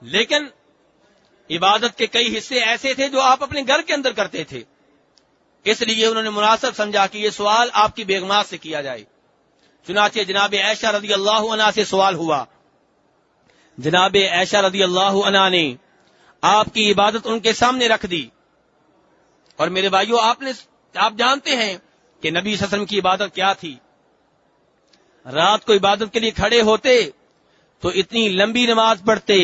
[SPEAKER 1] لیکن عبادت کے کئی حصے ایسے تھے جو آپ اپنے گھر کے اندر کرتے تھے۔ اس لیے انہوں نے مناسب سمجھا کہ یہ سوال آپ کی بیگمات سے کیا جائے۔ چنانچہ جناب عائشہ رضی اللہ عنہا سے سوال ہوا۔ جناب عائشہ رضی اللہ عنہا نے آپ کی عبادت ان کے سامنے رکھ دی۔ اور میرے بھائیوں، آپ جانتے ہیں کہ نبی صلی اللہ علیہ وسلم کی عبادت کیا تھی۔ رات کو عبادت کے لیے کھڑے ہوتے تو اتنی لمبی نماز پڑھتے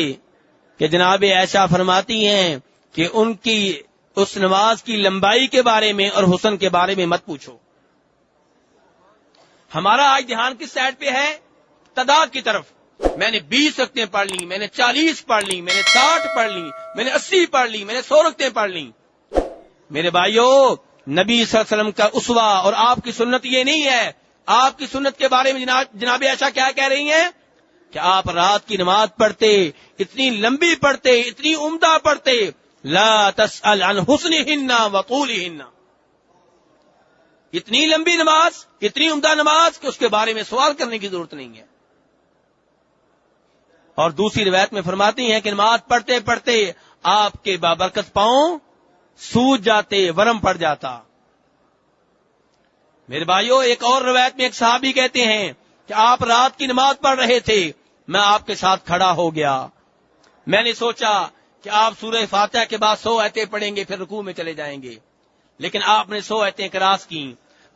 [SPEAKER 1] کہ جناب عائشہ فرماتی ہیں کہ ان کی اس نماز کی لمبائی کے بارے میں اور حسن کے بارے میں مت پوچھو۔ ہمارا آج دھیان کس سائڈ پہ ہے؟ تعداد کی طرف۔ میں نے 20 رکعتیں پڑھ لی، میں نے 40 پڑھ لی، میں نے 60 پڑھ لی، میں نے 80 پڑھ لی، میں نے 100 رکعتیں پڑھ لی۔ میرے بھائیوں، نبی صلی اللہ علیہ وسلم کا اسوہ اور آپ کی سنت یہ نہیں ہے آپ کی سنت کے بارے میں جناب عائشہ کیا کہہ رہی ہیں کہ آپ رات کی نماز پڑھتے، اتنی لمبی پڑھتے، اتنی عمدہ پڑھتے، لا تسأل عن حسنہن وطولہن، اتنی لمبی نماز، اتنی عمدہ نماز کہ اس کے بارے میں سوال کرنے کی ضرورت نہیں ہے۔ اور دوسری روایت میں فرماتی ہیں کہ نماز پڑھتے پڑھتے آپ کے بابرکت پاؤں سوج جاتے، ورم پڑ جاتا۔ میرے بھائیو، ایک اور روایت میں ایک صحابی کہتے ہیں کہ آپ رات کی نماز پڑھ رہے تھے، میں آپ کے ساتھ کھڑا ہو گیا، میں نے سوچا کہ آپ سورہ فاتحہ کے بعد 100 آیتیں پڑھیں گے، پھر رکوع میں چلے جائیں گے، لیکن آپ نے 100 آیتیں کراس کی۔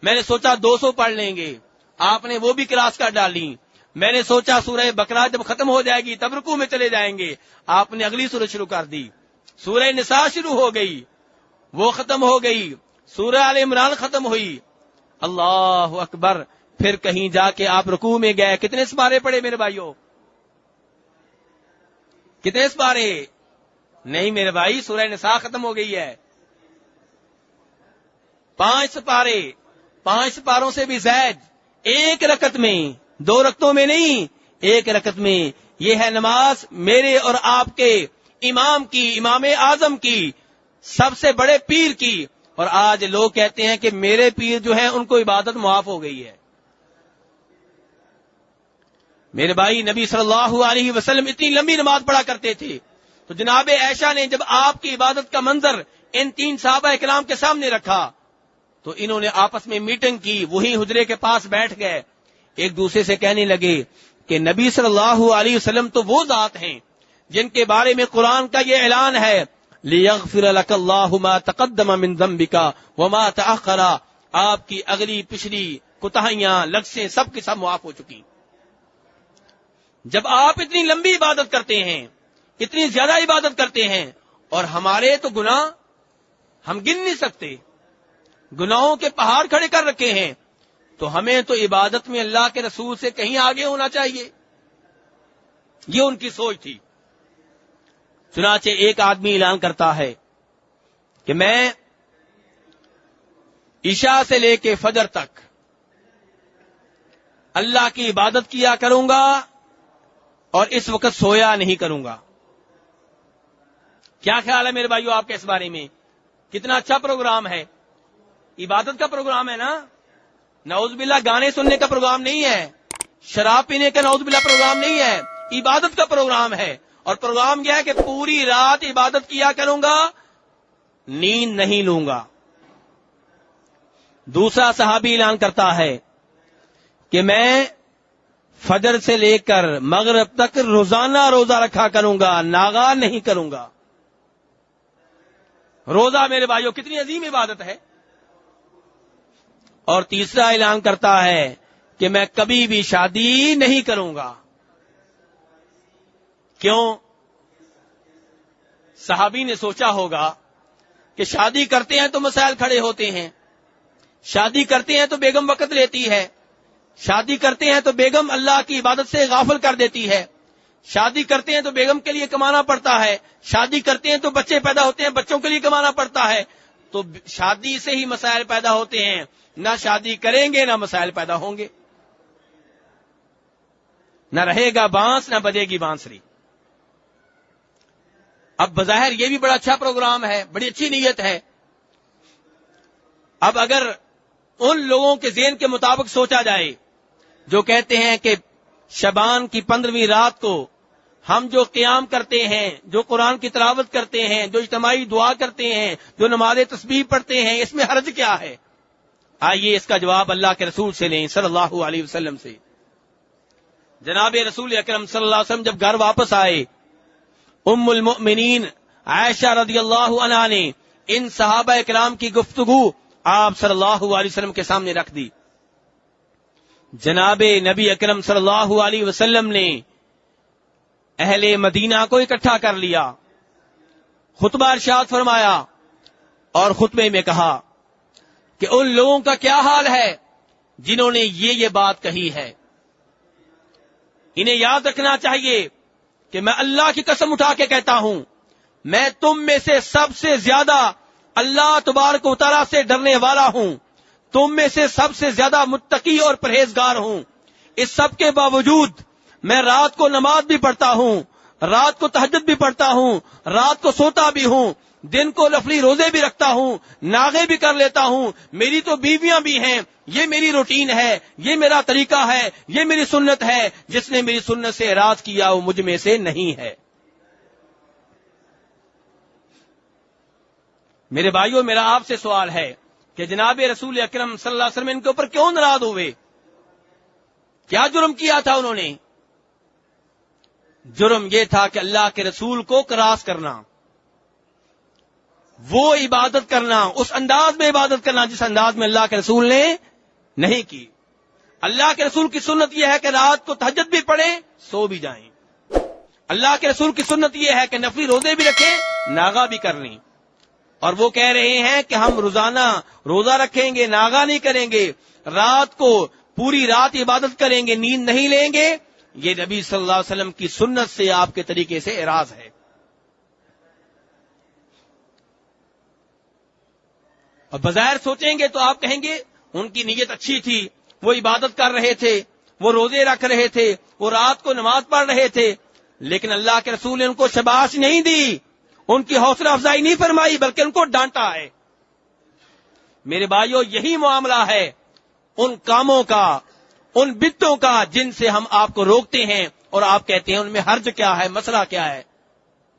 [SPEAKER 1] میں نے سوچا 200 پڑھ لیں گے، آپ نے وہ بھی کراس کر ڈالی۔ میں نے سوچا سورہ بقرہ جب ختم ہو جائے گی تب رکوع میں چلے جائیں گے، آپ نے اگلی سورہ شروع کر دی۔ سورہ نساء شروع ہو گئی، وہ ختم ہو گئی، سورہ آل عمران ختم ہوئی، اللہ اکبر، پھر کہیں جا کے آپ رکوع میں گئے، کتنے سپارے پڑے میرے بھائیوں؟ کتنے سپارے؟ نہیں میرے بھائی، سورہ نساء ختم ہو گئی ہے، 5 سپارے، 5 سپاروں سے بھی زائد، ایک رکعت میں، 2 رکعتوں میں نہیں، ایک رکعت میں۔ یہ ہے نماز میرے اور آپ کے امام کی، امام اعظم کی، سب سے بڑے پیر کی۔ اور آج لوگ کہتے ہیں کہ میرے پیر جو ہیں ان کو عبادت معاف ہو گئی ہے۔ میرے بھائی، نبی صلی اللہ علیہ وسلم اتنی لمبی نماز پڑھا کرتے تھے، تو جناب عائشہ نے جب آپ کی عبادت کا منظر ان 3 صحابہ کرام کے سامنے رکھا تو انہوں نے آپس میں میٹنگ کی، وہی حجرے کے پاس بیٹھ گئے، ایک دوسرے سے کہنے لگے کہ نبی صلی اللہ علیہ وسلم تو وہ ذات ہیں جن کے بارے میں قرآن کا یہ اعلان ہے، لِيَغْفِرَ لَكَ اللَّهُ مَا تَقَدَّمَ مِن ذَنبِكَ وَمَا تَأَخَّرَ، آپ کی اگلی پچھلی کوتاہیاں، لغزشیں سب کی سب معاف ہو چکی۔ جب آپ اتنی لمبی عبادت کرتے ہیں، اتنی زیادہ عبادت کرتے ہیں، اور ہمارے تو گناہ ہم گن نہیں سکتے، گناہوں کے پہاڑ کھڑے کر رکھے ہیں، تو ہمیں تو عبادت میں اللہ کے رسول سے کہیں آگے ہونا چاہیے۔ یہ ان کی سوچ تھی۔ چنانچہ ایک آدمی اعلان کرتا ہے کہ میں عشاء سے لے کے فجر تک اللہ کی عبادت کیا کروں گا اور اس وقت سویا نہیں کروں گا۔ کیا خیال ہے میرے بھائیو آپ کے اس بارے میں؟ کتنا اچھا پروگرام ہے، عبادت کا پروگرام ہے نا، نعوذ باللہ گانے سننے کا پروگرام نہیں ہے، شراب پینے کا نعوذ باللہ پروگرام نہیں ہے، عبادت کا پروگرام ہے۔ اور پروگرام یہ ہے کہ پوری رات عبادت کیا کروں گا، نیند نہیں لوں گا۔ دوسرا صحابی اعلان کرتا ہے کہ میں فجر سے لے کر مغرب تک روزانہ روزہ رکھا کروں گا، ناغا نہیں کروں گا۔ روزہ میرے بھائیوں کتنی عظیم عبادت ہے۔ اور تیسرا اعلان کرتا ہے کہ میں کبھی بھی شادی نہیں کروں گا۔ کیوں؟ صحابی نے سوچا ہوگا کہ شادی کرتے ہیں تو مسائل کھڑے ہوتے ہیں، شادی کرتے ہیں تو بیگم وقت لیتی ہے، شادی کرتے ہیں تو بیگم اللہ کی عبادت سے غافل کر دیتی ہے، شادی کرتے ہیں تو بیگم کے لیے کمانا پڑتا ہے، شادی کرتے ہیں تو بچے پیدا ہوتے ہیں، بچوں کے لیے کمانا پڑتا ہے، تو شادی سے ہی مسائل پیدا ہوتے ہیں، نہ شادی کریں گے نہ مسائل پیدا ہوں گے، نہ رہے گا بانس نہ بجے گی بانسری۔ اب بظاہر یہ بھی بڑا اچھا پروگرام ہے، بڑی اچھی نیت ہے۔ اب اگر ان لوگوں کے ذہن کے مطابق سوچا جائے جو کہتے ہیں کہ شعبان کی 15ویں رات کو ہم جو قیام کرتے ہیں، جو قرآن کی تلاوت کرتے ہیں، جو اجتماعی دعا کرتے ہیں، جو نماز تسبیح پڑھتے ہیں، اس میں حرج کیا ہے؟ آئیے اس کا جواب اللہ کے رسول سے لیں صلی اللہ علیہ وسلم سے۔ جناب رسول اکرم صلی اللہ علیہ وسلم جب گھر واپس آئے، ام المؤمنین عائشہ رضی اللہ عنہا نے ان صحابہ کرام کی گفتگو آپ صلی اللہ علیہ وسلم کے سامنے رکھ دی۔ جناب نبی اکرم صلی اللہ علیہ وسلم نے اہل مدینہ کو اکٹھا کر لیا، خطبہ ارشاد فرمایا اور خطبے میں کہا کہ ان لوگوں کا کیا حال ہے جنہوں نے یہ بات کہی ہے۔ انہیں یاد رکھنا چاہیے کہ میں اللہ کی قسم اٹھا کے کہتا ہوں، میں تم میں سے سب سے زیادہ اللہ تبارک و تعالیٰ سے ڈرنے والا ہوں۔ تم میں سے سب سے زیادہ متقی اور پرہیزگار ہوں. اس سب کے باوجود میں رات کو نماز بھی پڑھتا ہوں, رات کو تہجد بھی پڑھتا ہوں, رات کو سوتا بھی ہوں, دن کو نفلی روزے بھی رکھتا ہوں, ناغے بھی کر لیتا ہوں, میری تو بیویاں بھی ہیں. یہ میری روٹین ہے, یہ میرا طریقہ ہے, یہ میری سنت ہے. جس نے میری سنت سے اعراض کیا وہ مجھ میں سے نہیں ہے. میرے بھائیوں, میرا آپ سے سوال ہے کہ جناب رسول اکرم صلی اللہ علیہ وسلم ان کے اوپر کیوں ناراض ہوئے؟ کیا جرم کیا تھا انہوں نے؟ جرم یہ تھا کہ اللہ کے رسول کو کراس کرنا, وہ عبادت کرنا, اس انداز میں عبادت کرنا جس انداز میں اللہ کے رسول نے نہیں کی. اللہ کے رسول کی سنت یہ ہے کہ رات کو تہجد بھی پڑھیں, سو بھی جائیں. اللہ کے رسول کی سنت یہ ہے کہ نفلی روزے بھی رکھیں, ناغا بھی کر لیں. اور وہ کہہ رہے ہیں کہ ہم روزانہ روزہ رکھیں گے, ناغا نہیں کریں گے, رات کو پوری رات عبادت کریں گے, نیند نہیں لیں گے. یہ نبی صلی اللہ علیہ وسلم کی سنت سے, آپ کے طریقے سے اعراض ہے. اور بظاہر سوچیں گے تو آپ کہیں گے ان کی نیت اچھی تھی, وہ عبادت کر رہے تھے, وہ روزے رکھ رہے تھے, وہ رات کو نماز پڑھ رہے تھے, لیکن اللہ کے رسول نے ان کو شاباشی نہیں دی, ان کی حوصلہ افزائی نہیں فرمائی, بلکہ ان کو ڈانٹا ہے. میرے بھائیوں, یہی معاملہ ہے ان کاموں کا, ان بدعتوں کا جن سے ہم آپ کو روکتے ہیں اور آپ کہتے ہیں ان میں حرج کیا ہے, مسئلہ کیا ہے.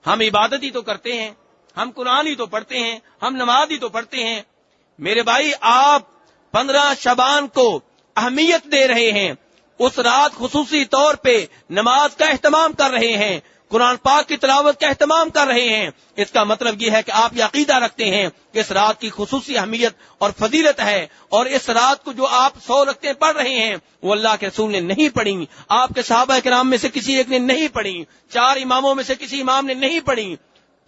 [SPEAKER 1] ہم عبادت ہی تو کرتے ہیں, ہم قرآن ہی تو پڑھتے ہیں, ہم نماز ہی تو پڑھتے ہیں. میرے بھائی, آپ 15 شعبان کو اہمیت دے رہے ہیں, اس رات خصوصی طور پہ نماز کا اہتمام کر رہے ہیں, قرآن پاک کی تلاوت کا اہتمام کر رہے ہیں. اس کا مطلب یہ ہے کہ آپ یہ عقیدہ رکھتے ہیں کہ اس رات کی خصوصی اہمیت اور فضیلت ہے, اور اس رات کو جو آپ 100 رکعتیں پڑھ رہے ہیں وہ اللہ کے رسول نے نہیں پڑھی, آپ کے صحابہ کرام میں سے کسی ایک نے نہیں پڑھی, 4 اماموں میں سے کسی امام نے نہیں پڑھی.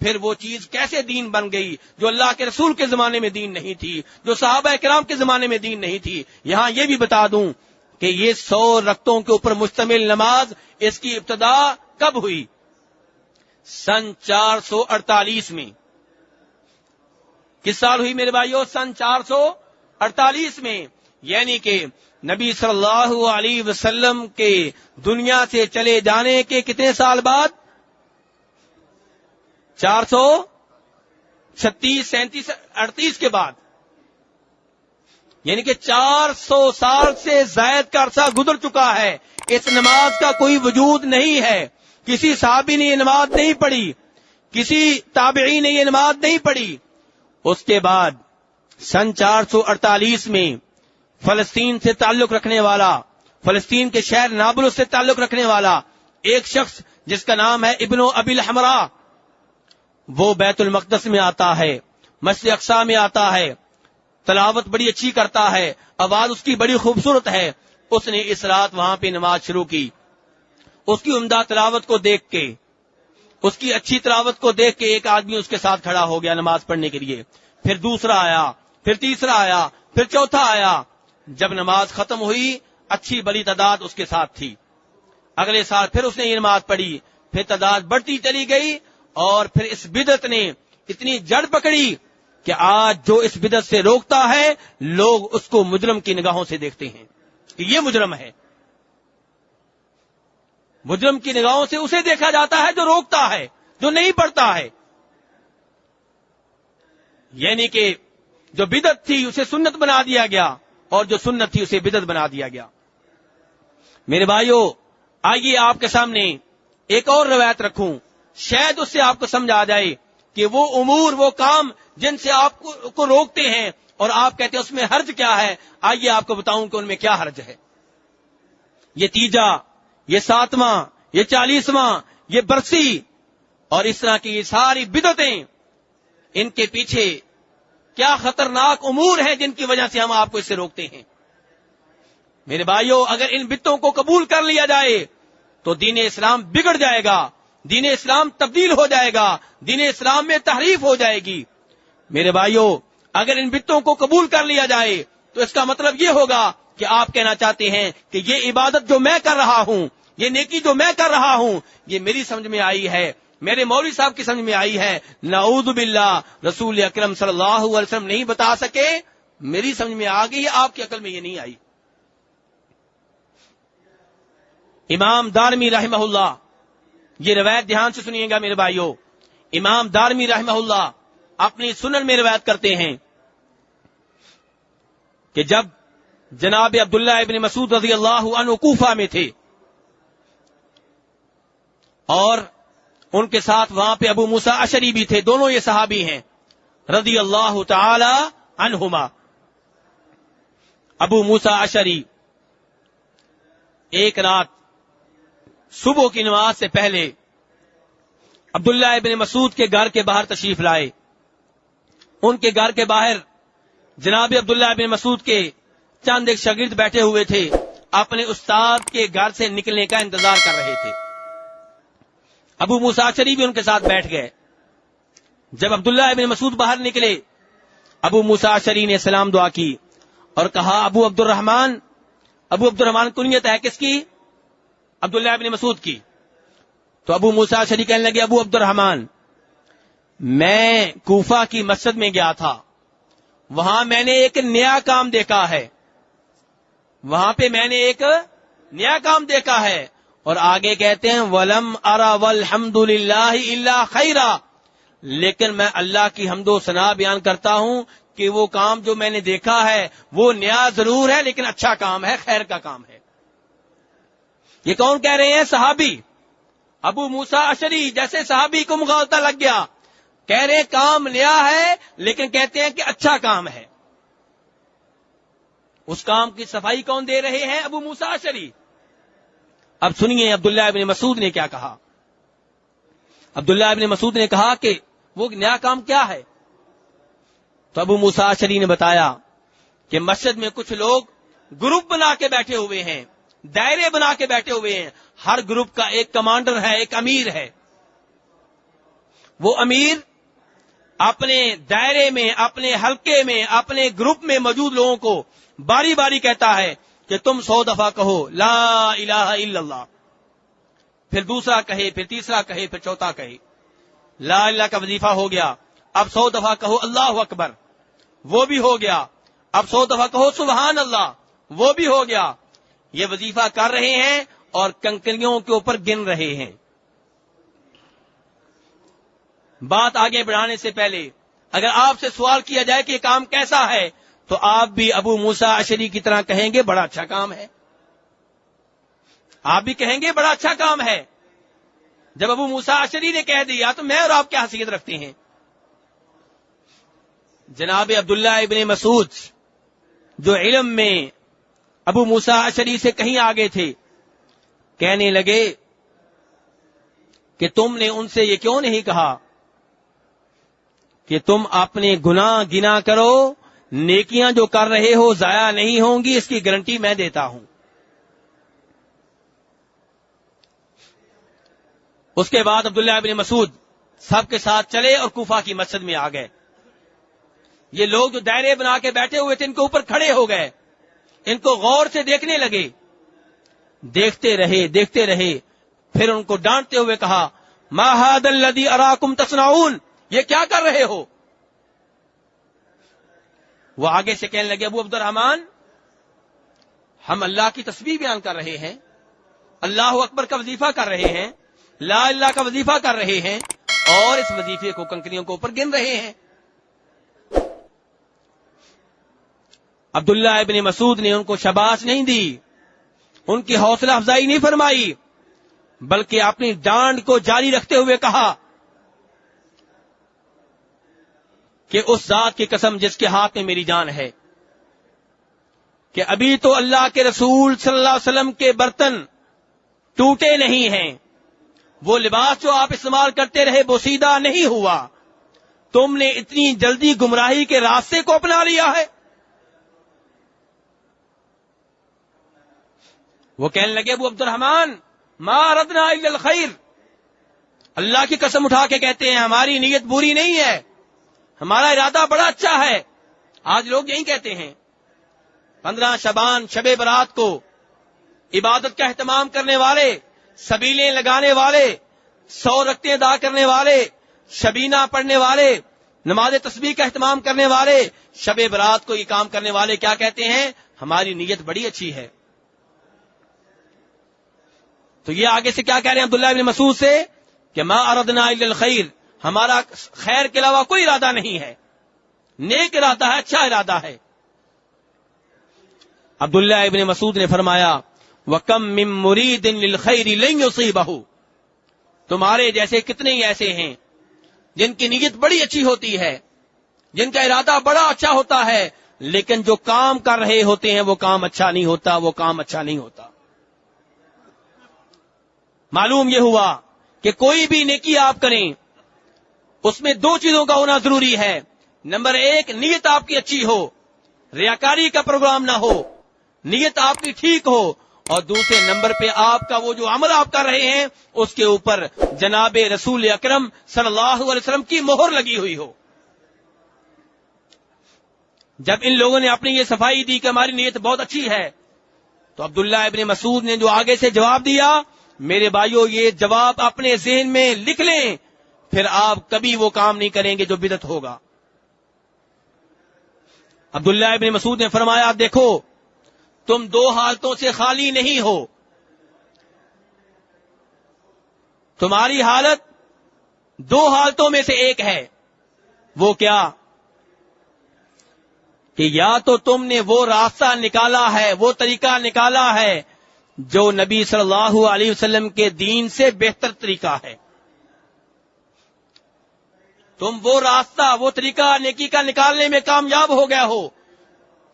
[SPEAKER 1] پھر وہ چیز کیسے دین بن گئی جو اللہ کے رسول کے زمانے میں دین نہیں تھی, جو صحابہ کرام کے زمانے میں دین نہیں تھی. یہاں یہ بھی بتا دوں کہ یہ 100 رکعتوں کے اوپر مشتمل نماز, اس کی ابتدا کب ہوئی؟ سن 448 میں. کس سال ہوئی میرے بھائیو؟ سن 448 میں. یعنی کہ نبی صلی اللہ علیہ وسلم کے دنیا سے چلے جانے کے کتنے سال بعد؟ 436 37 38 کے بعد. یعنی کہ 400 سال سے زائد کا عرصہ گزر چکا ہے, اس نماز کا کوئی وجود نہیں ہے. کسی صحابی نے یہ نماز نہیں پڑھی, کسی تابعی نے یہ نماز نہیں پڑھی. اس کے بعد سن 448 میں فلسطین سے تعلق رکھنے والا, فلسطین کے شہر نابلس سے تعلق رکھنے والا ایک شخص جس کا نام ہے ابن ابی الحمراء, وہ بیت المقدس میں آتا ہے, مسجد اقصی میں آتا ہے, تلاوت بڑی اچھی کرتا ہے, آواز اس کی بڑی خوبصورت ہے. اس نے اس رات وہاں پہ نماز شروع کی. اس کی عمدہ تلاوت کو دیکھ کے, اس کی اچھی تلاوت کو دیکھ کے ایک آدمی اس کے ساتھ کھڑا ہو گیا نماز پڑھنے کے لیے. پھر دوسرا آیا, پھر تیسرا آیا, پھر چوتھا آیا. جب نماز ختم ہوئی اچھی بڑی تعداد اس کے ساتھ تھی. اگلے سال پھر اس نے یہ نماز پڑھی, پھر تعداد بڑھتی چلی گئی, اور پھر اس بدعت نے اتنی جڑ پکڑی کہ آج جو اس بدعت سے روکتا ہے لوگ اس کو مجرم کی نگاہوں سے دیکھتے ہیں کہ یہ مجرم ہے. مجرم کی نگاہوں سے اسے دیکھا جاتا ہے جو روکتا ہے, جو نہیں پڑھتا ہے. یعنی کہ جو بدعت تھی اسے سنت بنا دیا گیا, اور جو سنت تھی اسے بدعت بنا دیا گیا. میرے بھائیو, آئیے آپ کے سامنے ایک اور روایت رکھوں, شاید اس سے آپ کو سمجھ آ جائے کہ وہ امور, وہ کام جن سے آپ کو روکتے ہیں اور آپ کہتے ہیں اس میں حرج کیا ہے. آئیے آپ کو بتاؤں کہ ان میں کیا حرج ہے. یہ تیجا, یہ 7واں, یہ 40واں, یہ برسی اور اس طرح کی یہ ساری بدعتیں, ان کے پیچھے کیا خطرناک امور ہیں جن کی وجہ سے ہم آپ کو اس سے روکتے ہیں. میرے بھائیوں, اگر ان بدعتوں کو قبول کر لیا جائے تو دین اسلام بگڑ جائے گا, دین اسلام تبدیل ہو جائے گا, دین اسلام میں تحریف ہو جائے گی. میرے بھائیوں, اگر ان بدعتوں کو قبول کر لیا جائے تو اس کا مطلب یہ ہوگا کہ آپ کہنا چاہتے ہیں کہ یہ عبادت جو میں کر رہا ہوں, یہ نیکی جو میں کر رہا ہوں, یہ میری سمجھ میں آئی ہے, میرے مولوی صاحب کی سمجھ میں آئی ہے. نعوذ باللہ, رسول اکرم صلی اللہ علیہ وسلم نہیں بتا سکے میری سمجھ میں آ گئی، آپ کی عقل میں یہ نہیں آئی. امام دارمی رحمہ اللہ، یہ روایت دھیان سے سنیے گا میرے بھائیوں. امام دارمی رحمہ اللہ اپنی سنن میں روایت کرتے ہیں کہ جب جناب عبداللہ ابن مسعود رضی اللہ عنہ کوفہ میں تھے اور ان کے ساتھ وہاں پہ ابو موسیٰ اشعری بھی تھے، دونوں یہ صحابی ہیں رضی اللہ تعالی عنہما. ابو موسیٰ اشعری ایک رات صبح کی نماز سے پہلے عبداللہ ابن مسعود کے گھر کے باہر تشریف لائے. ان کے گھر کے باہر جناب عبداللہ ابن مسعود کے چند ایک شاگرد بیٹھے ہوئے تھے، اپنے استاد کے گھر سے نکلنے کا انتظار کر رہے تھے. ابو موسیٰ اشعری بھی ان کے ساتھ بیٹھ گئے. جب عبداللہ ابن مسعود باہر نکلے، ابو موسیٰ اشعری نے سلام دعا کی اور کہا ابو عبد الرحمن کنیت ہے کس کی؟ عبداللہ ابن مسعود کی. تو ابو موسیٰ اشعری کہنے لگے ابو عبد الرحمن، میں کوفہ کی مسجد میں گیا تھا، وہاں میں نے ایک نیا کام دیکھا ہے، وہاں پہ میں نے ایک نیا کام دیکھا ہے. اور آگے کہتے ہیں وَلَمْ أَرَ وَالْحَمْدُ لِلَّهِ إِلَّا خَيْرًا، لیکن میں اللہ کی حمد و ثنا بیان کرتا ہوں کہ وہ کام جو میں نے دیکھا ہے وہ نیا ضرور ہے لیکن اچھا کام ہے، خیر کا کام ہے. یہ کون کہہ رہے ہیں؟ صحابی ابو موسیٰ اشعری. جیسے صحابی کو مغالطہ لگ گیا، کہہ رہے ہیں کام نیا ہے لیکن کہتے ہیں کہ اچھا کام ہے. اس کام کی صفائی کون دے رہے ہیں؟ ابو موسیٰ اشعری. اب سنیے عبداللہ ابن مسعود نے کیا کہا. عبداللہ ابن مسعود نے کہا کہ وہ نیا کام کیا ہے؟ تو ابو موسیٰ اشعری نے بتایا کہ مسجد میں کچھ لوگ گروپ بنا کے بیٹھے ہوئے ہیں، دائرے بنا کے بیٹھے ہوئے ہیں. ہر گروپ کا ایک کمانڈر ہے، ایک امیر ہے. وہ امیر اپنے دائرے میں، اپنے حلقے میں، اپنے گروپ میں موجود لوگوں کو باری باری کہتا ہے کہ تم 100 دفعہ کہو لا الہ الا اللہ، پھر دوسرا کہے، پھر تیسرا کہے، پھر چوتھا کہے. لا الہ کا وظیفہ ہو گیا، اب 100 دفعہ کہو اللہ اکبر، وہ بھی ہو گیا. اب 100 دفعہ کہو سبحان اللہ، وہ بھی ہو گیا. یہ وظیفہ کر رہے ہیں اور کنکریوں کے اوپر گن رہے ہیں. بات آگے بڑھانے سے پہلے اگر آپ سے سوال کیا جائے کہ یہ کام کیسا ہے تو آپ بھی ابو موسیٰ اشعری کی طرح کہیں گے بڑا اچھا کام ہے. آپ بھی کہیں گے بڑا اچھا کام ہے. جب ابو موسیٰ اشعری نے کہہ دیا تو میں اور آپ کیا حیثیت رکھتے ہیں؟ جناب عبداللہ ابن مسعود جو علم میں ابو موسیٰ اشعری سے کہیں آگے تھے، کہنے لگے کہ تم نے ان سے یہ کیوں نہیں کہا کہ تم اپنے گناہ گنا کرو، نیکیاں جو کر رہے ہو ضائع نہیں ہوں گی، اس کی گارنٹی میں دیتا ہوں. اس کے بعد عبداللہ ابن مسعود سب کے ساتھ چلے اور کوفہ کی مسجد میں آ گئے. یہ لوگ جو دائرے بنا کے بیٹھے ہوئے تھے ان کے اوپر کھڑے ہو گئے، ان کو غور سے دیکھنے لگے. دیکھتے رہے پھر ان کو ڈانٹتے ہوئے کہا ما ھذا الذی اراکم تصنعون، یہ کیا کر رہے ہو؟ وہ آگے سے کہنے لگے ابو عبد الرحمن، ہم اللہ کی تسبیح بیان کر رہے ہیں، اللہ اکبر کا وظیفہ کر رہے ہیں، لا الہ کا وظیفہ کر رہے ہیں اور اس وظیفے کو کنکریوں کے اوپر گن رہے ہیں. عبداللہ ابن مسعود نے ان کو شاباش نہیں دی، ان کی حوصلہ افزائی نہیں فرمائی، بلکہ اپنی ڈانٹ کو جاری رکھتے ہوئے کہا کہ اس ذات کی قسم جس کے ہاتھ میں میری جان ہے کہ ابھی تو اللہ کے رسول صلی اللہ علیہ وسلم کے برتن ٹوٹے نہیں ہیں، وہ لباس جو آپ استعمال کرتے رہے بوسیدہ نہیں ہوا، تم نے اتنی جلدی گمراہی کے راستے کو اپنا لیا ہے. وہ کہنے لگے ابو عبد الرحمن ما اردنا الا الخیر، اللہ کی قسم اٹھا کے کہتے ہیں ہماری نیت بری نہیں ہے، ہمارا ارادہ بڑا اچھا ہے. آج لوگ یہی کہتے ہیں 15 شعبان شب برات کو عبادت کا اہتمام کرنے والے، سبیلیں لگانے والے، 100 رکعتیں ادا کرنے والے، شبینہ پڑھنے والے، نماز تسبیح کا اہتمام کرنے والے شب برات کو یہ کام کرنے والے کیا کہتے ہیں؟ ہماری نیت بڑی اچھی ہے. تو یہ آگے سے کیا کہہ رہے ہیں عبداللہ ابن مسعود سے کہ ما اردنا الا الخیر، ہمارا خیر کے علاوہ کوئی ارادہ نہیں ہے، نیک ارادہ ہے، اچھا ارادہ ہے. عبداللہ ابن مسعود نے فرمایا وَكَم مِّن مُرِيدٍ لِلْخَيْرِ لَن يُصِيبَهُ، تمہارے جیسے کتنے ہی ایسے ہیں جن کی نیت بڑی اچھی ہوتی ہے، جن کا ارادہ بڑا اچھا ہوتا ہے، لیکن جو کام کر رہے ہوتے ہیں وہ کام اچھا نہیں ہوتا، وہ کام اچھا نہیں ہوتا. معلوم یہ ہوا کہ کوئی بھی نیکی آپ کریں اس میں دو چیزوں کا ہونا ضروری ہے. نمبر ایک، نیت آپ کی اچھی ہو، ریاکاری کا پروگرام نہ ہو، نیت آپ کی ٹھیک ہو، اور دوسرے نمبر پہ آپ کا وہ جو عمل آپ کر رہے ہیں اس کے اوپر جناب رسول اکرم صلی اللہ علیہ وسلم کی مہر لگی ہوئی ہو. جب ان لوگوں نے اپنی یہ صفائی دی کہ ہماری نیت بہت اچھی ہے، تو عبداللہ ابن مسعود نے جو آگے سے جواب دیا، میرے بھائیو یہ جواب اپنے ذہن میں لکھ لیں، پھر آپ کبھی وہ کام نہیں کریں گے جو بدعت ہوگا. عبداللہ ابن مسعود نے فرمایا دیکھو تم دو حالتوں سے خالی نہیں ہو، تمہاری حالت دو حالتوں میں سے ایک ہے. وہ کیا؟ کہ یا تو تم نے وہ راستہ نکالا ہے، وہ طریقہ نکالا ہے جو نبی صلی اللہ علیہ وسلم کے دین سے بہتر طریقہ ہے، تم وہ راستہ وہ طریقہ نیکی کا نکالنے میں کامیاب ہو گیا ہو،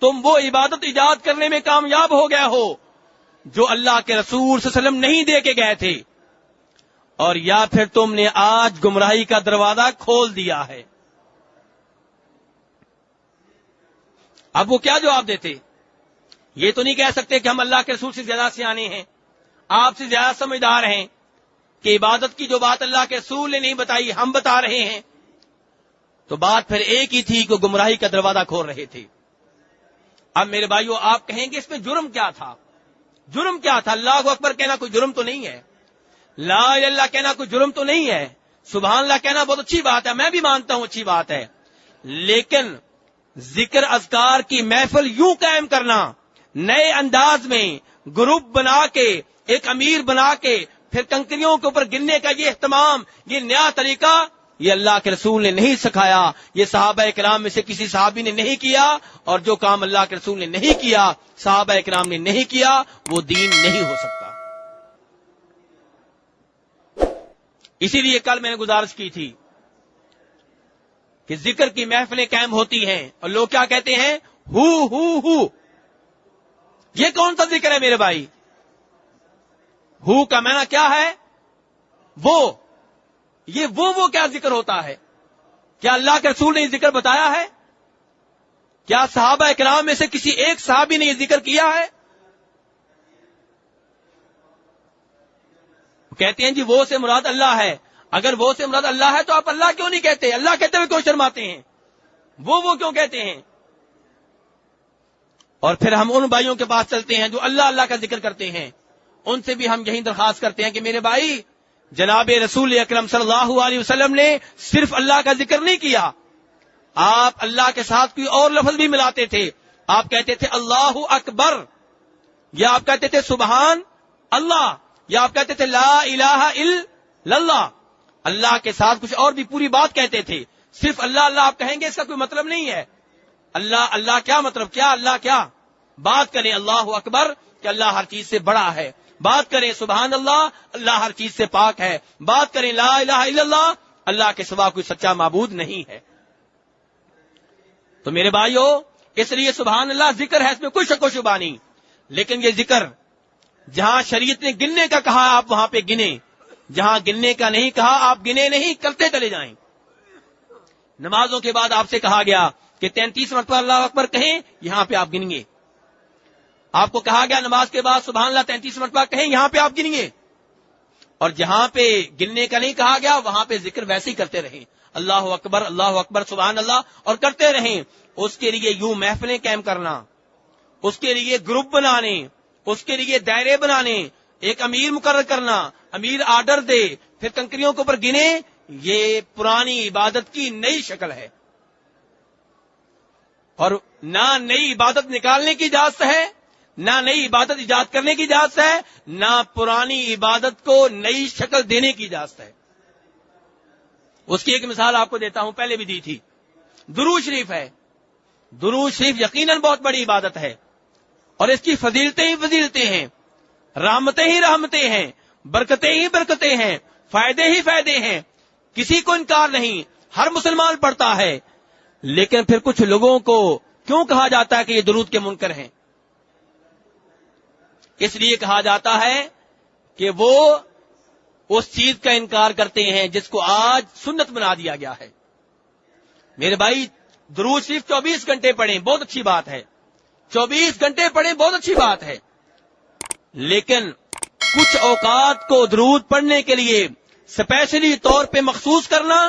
[SPEAKER 1] تم وہ عبادت ایجاد کرنے میں کامیاب ہو گیا ہو جو اللہ کے رسول صلی اللہ علیہ وسلم نہیں دے کے گئے تھے، اور یا پھر تم نے آج گمراہی کا دروازہ کھول دیا ہے. اب وہ کیا جواب دیتے؟ یہ تو نہیں کہہ سکتے کہ ہم اللہ کے رسول سے زیادہ سیانے ہیں، آپ سے زیادہ سمجھدار ہیں، کہ عبادت کی جو بات اللہ کے رسول نے نہیں بتائی ہم بتا رہے ہیں. تو بات پھر ایک ہی تھی کہ گمراہی کا دروازہ کھول رہے تھے. اب میرے بھائیو آپ کہیں گے اس میں جرم کیا تھا؟ جرم کیا تھا؟ اللہ اکبر کہنا کوئی جرم تو نہیں ہے، لا الہ الا اللہ کہنا کوئی جرم تو نہیں ہے، سبحان اللہ کہنا بہت اچھی بات ہے، میں بھی مانتا ہوں اچھی بات ہے. لیکن ذکر اذکار کی محفل یوں قائم کرنا، نئے انداز میں گروپ بنا کے، ایک امیر بنا کے، پھر کنکریوں کے اوپر گرنے کا یہ اہتمام، یہ نیا طریقہ، یہ اللہ کے رسول نے نہیں سکھایا، یہ صحابہ کرام میں سے کسی صحابی نے نہیں کیا، اور جو کام اللہ کے رسول نے نہیں کیا، صحابہ کرام نے نہیں کیا، وہ دین نہیں ہو سکتا. اسی لیے کل میں نے گزارش کی تھی کہ ذکر کی محفلیں قائم ہوتی ہیں اور لوگ کیا کہتے ہیں؟ ہو یہ کون سا ذکر ہے میرے بھائی؟ ہو کا معنی کیا ہے؟ وہ کیا ذکر ہوتا ہے؟ کیا اللہ کے رسول نے یہ ذکر بتایا ہے؟ کیا صحابہ کرام میں سے کسی ایک صحابی نے یہ ذکر کیا ہے؟ کہتے ہیں جی وہ سے مراد اللہ ہے. اگر وہ سے مراد اللہ ہے تو آپ اللہ کیوں نہیں کہتے؟ اللہ کہتے ہوئے کیوں شرماتے ہیں؟ وہ کیوں کہتے ہیں؟ اور پھر ہم ان بھائیوں کے پاس چلتے ہیں جو اللہ اللہ کا ذکر کرتے ہیں، ان سے بھی ہم یہی درخواست کرتے ہیں کہ میرے بھائی، جناب رسول اکرم صلی اللہ علیہ وسلم نے صرف اللہ کا ذکر نہیں کیا، آپ اللہ کے ساتھ کوئی اور لفظ بھی ملاتے تھے. آپ کہتے تھے اللہ اکبر، یا آپ کہتے تھے سبحان اللہ، یا آپ کہتے تھے لا الہ الا اللہ. اللہ کے ساتھ کچھ اور بھی پوری بات کہتے تھے. صرف اللہ اللہ آپ کہیں گے اس کا کوئی مطلب نہیں ہے. اللہ اللہ کیا مطلب؟ کیا اللہ کیا؟ بات کریں اللہ اکبر کہ اللہ ہر چیز سے بڑا ہے، بات کریں سبحان اللہ اللہ ہر چیز سے پاک ہے، بات کریں لا الہ الا اللہ اللہ کے سوا کوئی سچا معبود نہیں ہے. تو میرے بھائیو، اس لیے سبحان اللہ ذکر ہے، اس میں کوئی شک و شبہ نہیں، لیکن یہ ذکر جہاں شریعت نے گننے کا کہا آپ وہاں پہ گنیں، جہاں گننے کا نہیں کہا آپ گنے نہیں، کرتے چلے جائیں. نمازوں کے بعد آپ سے کہا گیا کہ 33 مرتبہ اللہ اکبر کہیں، یہاں پہ آپ گنیں گے. آپ کو کہا گیا نماز کے بعد سبحان اللہ 33 مرتبہ کہیں، یہاں پہ آپ گنیں گے. اور جہاں پہ گننے کا نہیں کہا گیا وہاں پہ ذکر ویسے ہی کرتے رہیں، اللہ اکبر سبحان اللہ، اور کرتے رہیں. اس کے لیے یوں محفلیں قائم کرنا، اس کے لیے گروپ بنانے، اس کے لیے دائرے بنانے، ایک امیر مقرر کرنا، امیر آرڈر دے، پھر کنکریوں کے اوپر گنے، یہ پرانی عبادت کی نئی شکل ہے. اور نہ نئی عبادت نکالنے کی اجازت ہے، نہ نئی عبادت ایجاد کرنے کی اجازت ہے، نہ پرانی عبادت کو نئی شکل دینے کی اجازت ہے۔ اس کی ایک مثال آپ کو دیتا ہوں، پہلے بھی دی تھی۔ درود شریف ہے، درود شریف یقیناً بہت بڑی عبادت ہے، اور اس کی فضیلتیں ہی فضیلتیں ہیں، رحمتیں ہی رحمتیں ہیں، برکتیں ہی برکتیں ہیں، فائدے ہی فائدے ہیں، کسی کو انکار نہیں، ہر مسلمان پڑھتا ہے۔ لیکن پھر کچھ لوگوں کو کیوں کہا جاتا ہے کہ یہ درود کے منکر ہیں؟ اس لیے کہا جاتا ہے کہ وہ اس چیز کا انکار کرتے ہیں جس کو آج سنت بنا دیا گیا ہے۔ میرے بھائی، درود شریف 24 گھنٹے پڑھیں، بہت اچھی بات ہے، 24 گھنٹے پڑھیں، بہت اچھی بات ہے، لیکن کچھ اوقات کو درود پڑھنے کے لیے اسپیشلی طور پہ مخصوص کرنا،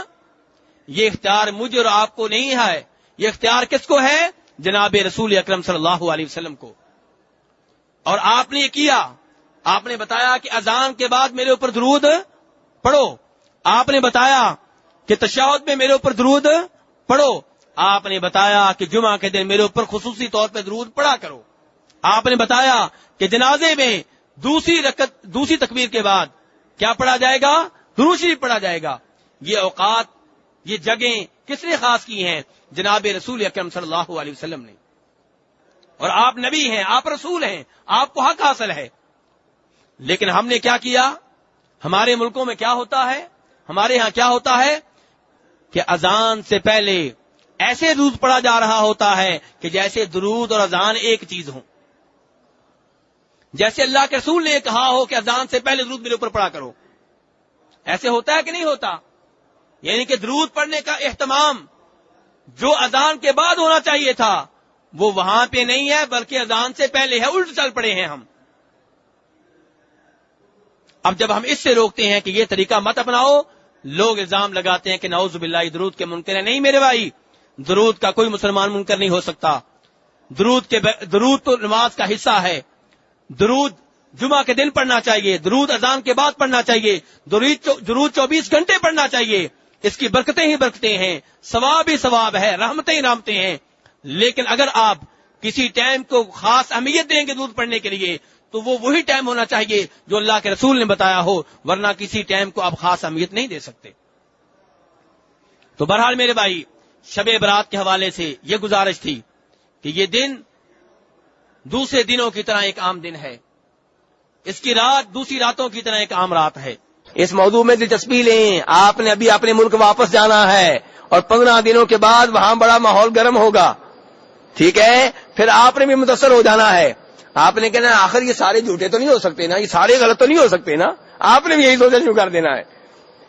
[SPEAKER 1] یہ اختیار مجھے اور آپ کو نہیں ہے، یہ اختیار کس کو ہے؟ جناب رسول اکرم صلی اللہ علیہ وسلم کو۔ اور آپ نے یہ کیا، آپ نے بتایا کہ اذان کے بعد میرے اوپر درود پڑھو، آپ نے بتایا کہ تشہد میں میرے اوپر درود پڑھو، آپ نے بتایا کہ جمعہ کے دن میرے اوپر خصوصی طور پہ درود پڑھا کرو، آپ نے بتایا کہ جنازے میں دوسری تکبیر کے بعد کیا پڑھا جائے گا؟ درود شریف پڑھا جائے گا۔ یہ اوقات، یہ جگہیں کس نے خاص کی ہیں؟ جناب رسول اکرم صلی اللہ علیہ وسلم نے۔ اور آپ نبی ہیں، آپ رسول ہیں، آپ کو حق حاصل ہے۔ لیکن ہم نے کیا کیا؟ ہمارے ملکوں میں کیا ہوتا ہے، ہمارے ہاں کیا ہوتا ہے کہ اذان سے پہلے ایسے درود پڑھا جا رہا ہوتا ہے کہ جیسے درود اور اذان ایک چیز ہوں، جیسے اللہ کے رسول نے کہا ہو کہ اذان سے پہلے درود میرے اوپر پڑھا کرو۔ ایسے ہوتا ہے کہ نہیں ہوتا؟ یعنی کہ درود پڑھنے کا اہتمام جو اذان کے بعد ہونا چاہیے تھا وہ وہاں پہ نہیں ہے، بلکہ اذان سے پہلے ہے، الٹ چل پڑے ہیں ہم۔ اب جب ہم اس سے روکتے ہیں کہ یہ طریقہ مت اپناؤ، لوگ الزام لگاتے ہیں کہ نعوذ باللہ درود کے منکر ہیں۔ نہیں میرے بھائی، درود کا کوئی مسلمان منکر نہیں ہو سکتا۔ درود تو نماز کا حصہ ہے، درود جمعہ کے دن پڑھنا چاہیے، درود اذان کے بعد پڑھنا چاہیے، درود 24 گھنٹے پڑھنا چاہیے۔ اس کی برکتیں ہی برکتیں ہیں، ثواب ہی ثواب ہے، رحمتیں ہی رحمتیں ہیں۔ لیکن اگر آپ کسی ٹائم کو خاص اہمیت دیں گے درود پڑھنے کے لیے تو وہ وہی ٹائم ہونا چاہیے جو اللہ کے رسول نے بتایا ہو، ورنہ کسی ٹائم کو آپ خاص اہمیت نہیں دے سکتے۔ تو بہرحال میرے بھائی، شب برات کے حوالے سے یہ گزارش تھی کہ یہ دن دوسرے دنوں کی طرح ایک عام دن ہے، اس کی رات دوسری راتوں کی طرح ایک عام رات ہے۔ اس موضوع میں دلچسپی لیں، آپ نے ابھی اپنے ملک واپس جانا ہے اور 15 دنوں کے بعد وہاں بڑا ماحول گرم ہوگا، ٹھیک ہے؟ پھر آپ نے بھی متاثر ہو جانا ہے، آپ نے کہنا آخر یہ سارے جھوٹے تو نہیں ہو سکتے نا، یہ سارے غلط تو نہیں ہو سکتے نا، آپ نے بھی یہی سوچنا شروع کر دینا ہے،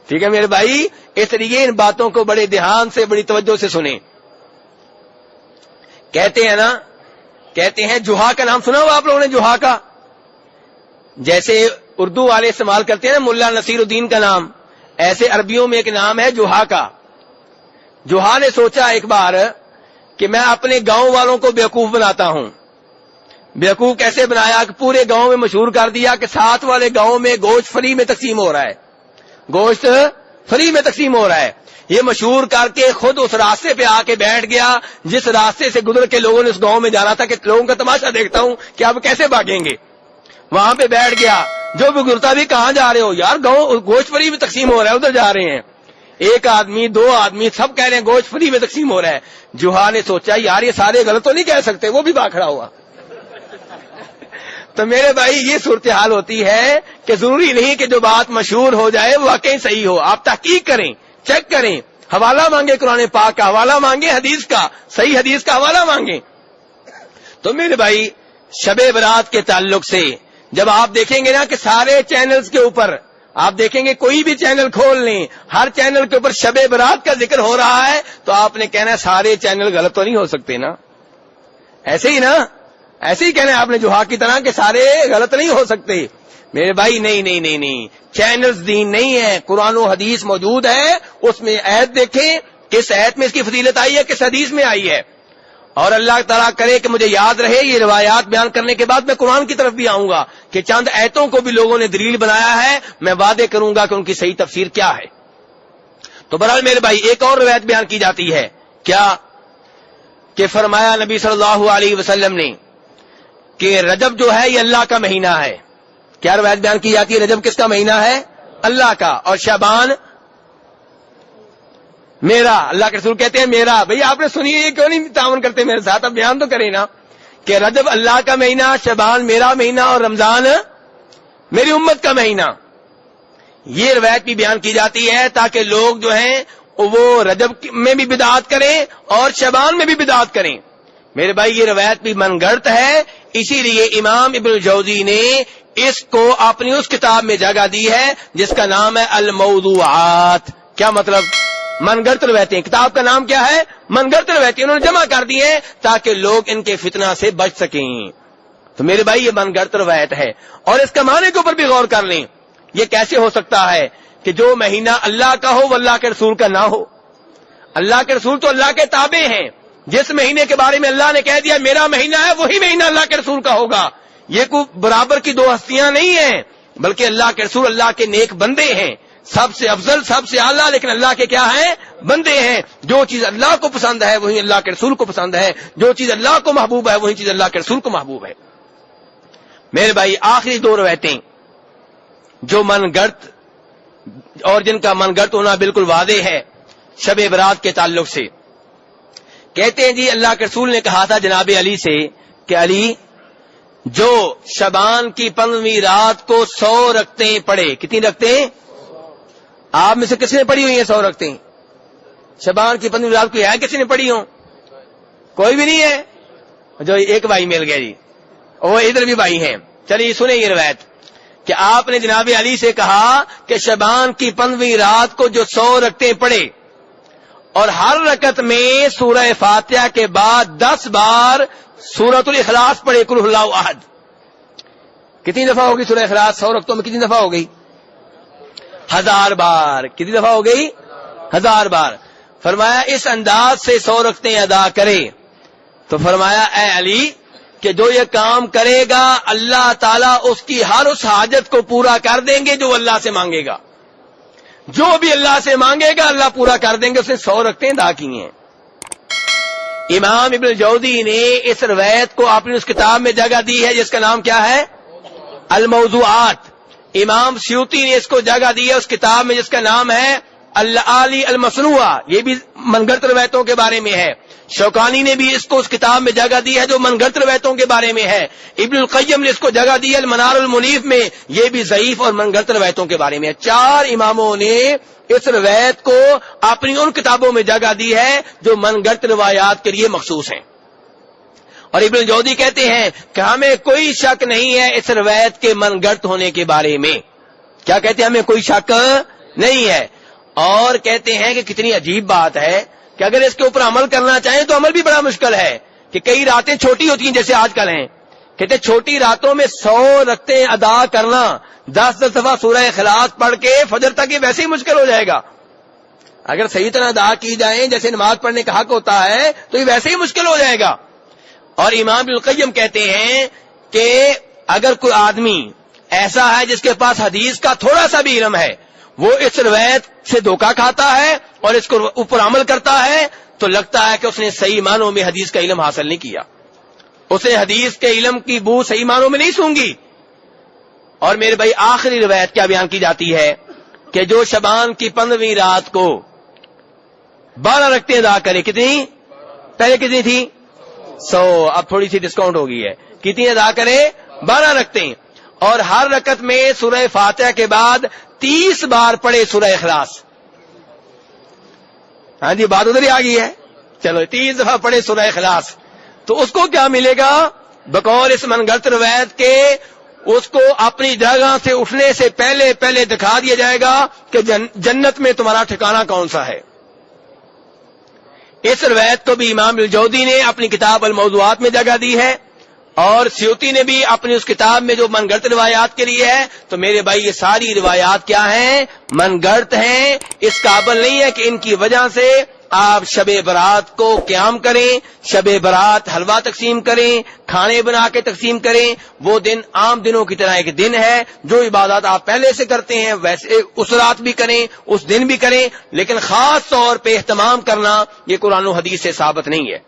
[SPEAKER 1] ٹھیک ہے میرے بھائی؟ اس طریقے ان باتوں کو بڑے دھیان سے، بڑی توجہ سے سنیں۔ کہتے ہیں نا، کہتے ہیں جوہا کا نام سنا ہو آپ لوگوں نے؟ جوہا کا، جیسے اردو والے استعمال کرتے ہیں نا ملا نصیر الدین کا نام، ایسے عربیوں میں ایک نام ہے جوہا کا۔ جوہا نے سوچا ایک بار کہ میں اپنے گاؤں والوں کو بیوقوف بناتا ہوں۔ بیوقوف کیسے بنایا کہ پورے گاؤں میں مشہور کر دیا کہ ساتھ والے گاؤں میں گوشت فری میں تقسیم ہو رہا ہے، گوشت فری میں تقسیم ہو رہا ہے۔ یہ مشہور کر کے خود اس راستے پہ آ کے بیٹھ گیا جس راستے سے گزر کے لوگوں نے اس گاؤں میں جانا تھا کہ لوگوں کا تماشا دیکھتا ہوں کہ اب کیسے بھاگیں گے۔ وہاں پہ بیٹھ گیا، جو بھی گزرتا بھی کہاں جا رہے ہو؟ یار گاؤں گوشت فری میں تقسیم ہو رہا ہے، ادھر جا رہے ہیں۔ ایک آدمی، دو آدمی، سب کہہ رہے ہیں گوشت فری میں تقسیم ہو رہا ہے۔ جوہا نے سوچا یار یہ سارے غلط تو نہیں کہہ سکتے، وہ بھی بھاگ کھڑا ہوا۔ تو میرے بھائی یہ صورتحال ہوتی ہے کہ ضروری نہیں کہ جو بات مشہور ہو جائے وہ واقعی صحیح ہو، آپ تحقیق کریں، چیک کریں، حوالہ مانگے، قرآن پاک کا حوالہ مانگے، حدیث کا، صحیح حدیث کا حوالہ مانگیں۔ تو میرے بھائی شب برات کے تعلق سے جب آپ دیکھیں گے نا کہ سارے چینلز کے اوپر آپ دیکھیں گے، کوئی بھی چینل کھول لیں، ہر چینل کے اوپر شب برات کا ذکر ہو رہا ہے، تو آپ نے کہنا ہے سارے چینل غلط تو نہیں ہو سکتے نا؟ ایسے ہی نا، ایسے ہی کہنا ہے آپ نے جوہا کی طرح کہ سارے غلط نہیں ہو سکتے۔ میرے بھائی نہیں نہیں نہیں نہیں، چینلز دین نہیں ہے، قرآن و حدیث موجود ہے، اس میں آیت دیکھیں کس آیت میں اس کی فضیلت آئی ہے، کس حدیث میں آئی ہے۔ اور اللہ تعالیٰ کرے کہ مجھے یاد رہے، یہ روایات بیان کرنے کے بعد میں قرآن کی طرف بھی آؤں گا کہ چند آیتوں کو بھی لوگوں نے دلیل بنایا ہے، میں وعدے کروں گا کہ ان کی صحیح تفسیر کیا ہے۔ تو بہرحال میرے بھائی ایک اور روایت بیان کی جاتی ہے، کیا کہ فرمایا نبی صلی اللہ علیہ وسلم نے کہ رجب جو ہے یہ اللہ کا مہینہ ہے. کیا روایت بیان کی جاتی ہے؟ رجب کس کا مہینہ ہے؟ اللہ کا. اور شعبان میرا. اللہ کے رسول کہتے ہیں میرا. بھئی آپ نے سنی ہے، یہ کیوں نہیں تعاون کرتے میرے ساتھ؟ اب بیان تو کریں نا کہ رجب اللہ کا مہینہ، شعبان میرا مہینہ، اور رمضان میری امت کا مہینہ. یہ روایت بھی بیان کی جاتی ہے تاکہ لوگ جو ہیں وہ رجب میں بھی بدعات کریں اور شعبان میں بھی بدعات کریں. میرے بھائی یہ روایت بھی من گڑت ہے، اسی لیے امام ابن الجوزی نے اس کو اپنی اس کتاب میں جگہ دی ہے جس کا نام ہے الموضوعات. کیا مطلب؟ من گڑت روایتیں. کتاب کا نام کیا ہے؟ من گڑت روایتیں. انہوں نے جمع کر دی ہیں تاکہ لوگ ان کے فتنہ سے بچ سکیں. تو میرے بھائی یہ من گڑت روایت ہے. اور اس کا معنی کے اوپر بھی غور کر لیں. یہ کیسے ہو سکتا ہے کہ جو مہینہ اللہ کا ہو وہ اللہ کے رسول کا نہ ہو؟ اللہ کے رسول تو اللہ کے تابع ہیں. جس مہینے کے بارے میں اللہ نے کہہ دیا میرا مہینہ ہے، وہی مہینہ اللہ کے رسول کا ہوگا. یہ کوئی برابر کی دو ہستیاں نہیں ہیں، بلکہ اللہ کے رسول اللہ کے نیک بندے ہیں، سب سے افضل، سب سے اعلیٰ، لیکن اللہ کے کیا ہیں؟ بندے ہیں. جو چیز اللہ کو پسند ہے وہی اللہ کے رسول کو پسند ہے، جو چیز اللہ کو محبوب ہے وہی چیز اللہ کے رسول کو محبوب ہے. میرے بھائی آخری دو روایتیں جو من گڑت اور جن کا من گڑت ہونا بالکل واضح ہے شب برات کے تعلق سے. کہتے ہیں جی اللہ کے رسول نے کہا تھا جناب علی سے کہ علی جو شعبان کی 15ویں رات کو 100 رکعتیں پڑھے. کتنی رکعتیں؟ آپ میں سے کس نے پڑھی ہوئی ہیں 100 رکعتیں؟ شعبان کی 15ویں رات کو ہے کسی نے پڑھی ہو؟ کوئی بھی نہیں ہے. جو ایک بھائی مل گیا جی، وہ ادھر بھی بھائی ہیں. چلیے سنیں یہ روایت کہ آپ نے جناب علی سے کہا کہ شعبان کی 15ویں رات کو جو 100 رکعتیں پڑھے اور ہر رکعت میں سورہ فاتحہ کے بعد 10 بار سورۃ الاخلاص پڑھے، قل اللہ احد. کتنی دفعہ ہوگی سورہ اخلاص 100 رکعتوں میں؟ کتنی دفعہ ہو گئی؟ 1000 بار. کتنی دفعہ ہو گئی؟ 1000 بار. فرمایا اس انداز سے 100 رکعتیں ادا کرے. تو فرمایا اے علی کہ جو یہ کام کرے گا اللہ تعالیٰ اس کی ہر اس حاجت کو پورا کر دیں گے جو اللہ سے مانگے گا. جو بھی اللہ سے مانگے گا اللہ پورا کر دیں گے. اس نے 100 رکعتیں ادا کی ہیں. امام ابن الجوزی نے اس روایت کو اپنی اس کتاب میں جگہ دی ہے جس کا نام کیا ہے؟ الموضوعات. امام سیوطی نے اس کو جگہ دی ہے اس کتاب میں جس کا نام ہے العالی المصنوعہ. یہ بھی من گڑت روایتوں کے بارے میں ہے. شوکانی نے بھی اس کو اس کتاب میں جگہ دی ہے جو من گڑت روایتوں کے بارے میں ہے. ابن القیم نے اس کو جگہ دی ہے المنار المنیف میں، یہ بھی ضعیف اور من گڑت روایتوں کے بارے میں ہے. 4 اماموں نے اس روایت کو اپنی ان کتابوں میں جگہ دی ہے جو من گڑت روایات کے لیے مخصوص ہیں. اور ابن الجوزی کہتے ہیں کہ ہمیں کوئی شک نہیں ہے اس روایت کے من گڑت ہونے کے بارے میں. کیا کہتے ہیں؟ ہمیں کوئی شک نہیں ہے. اور کہتے ہیں کہ کتنی عجیب بات ہے کہ اگر اس کے اوپر عمل کرنا چاہیں تو عمل بھی بڑا مشکل ہے کہ کئی راتیں چھوٹی ہوتی ہیں جیسے آج کل ہیں. کہتے ہیں چھوٹی راتوں میں 100 رکعتیں ادا کرنا 10 دفعہ سورہ اخلاص پڑھ کے فجر تک یہ ویسے ہی مشکل ہو جائے گا. اگر صحیح طرح ادا کی جائیں جیسے نماز پڑھنے کا حق ہوتا ہے تو یہ ویسے ہی مشکل ہو جائے گا. اور امام ابن القیم کہتے ہیں کہ اگر کوئی آدمی ایسا ہے جس کے پاس حدیث کا تھوڑا سا بھی علم ہے، وہ اس روایت سے دھوکہ کھاتا ہے اور اس کو اوپر عمل کرتا ہے تو لگتا ہے کہ اس نے صحیح معنوں میں حدیث کا علم حاصل نہیں کیا. اس نے حدیث کے علم کی بو صحیح معنوں میں نہیں سونگی. اور میرے بھائی آخری روایت کیا بیان کی جاتی ہے کہ جو شعبان کی 15ویں رات کو 12 رکعتیں ادا کرے. کتنی؟ پہلے کتنی تھی؟ 100. اب تھوڑی سی ڈسکاؤنٹ ہو گئی ہے. کتنی ادا کرے؟ 12 رکعتیں. اور ہر رکعت میں سورہ فاتحہ کے بعد 30 بار پڑھے سورہ اخلاص. ہاں جی بات ادھر ہی آ گئی ہے. چلو 30 دفعہ پڑھے سورہ اخلاص تو اس کو کیا ملے گا؟ بقول اس من گڑت روایت کے اس کو اپنی جگہ سے اٹھنے سے پہلے دکھا دیا جائے گا کہ جنت میں تمہارا ٹھکانہ کون سا ہے. اس روایت کو بھی امام الجوزی نے اپنی کتاب الموضوعات میں جگہ دی ہے اور سیوطی نے بھی اپنی اس کتاب میں جو من گڑت روایات کے لیے ہے. تو میرے بھائی یہ ساری روایات کیا ہیں؟ من گڑت ہیں. اس قابل نہیں ہے کہ ان کی وجہ سے آپ شب برات کو قیام کریں، شب برات حلوہ تقسیم کریں، کھانے بنا کے تقسیم کریں. وہ دن عام دنوں کی طرح ایک دن ہے. جو عبادات آپ پہلے سے کرتے ہیں ویسے اس رات بھی کریں، اس دن بھی کریں، لیکن خاص طور پہ اہتمام کرنا یہ قرآن و حدیث سے ثابت نہیں ہے.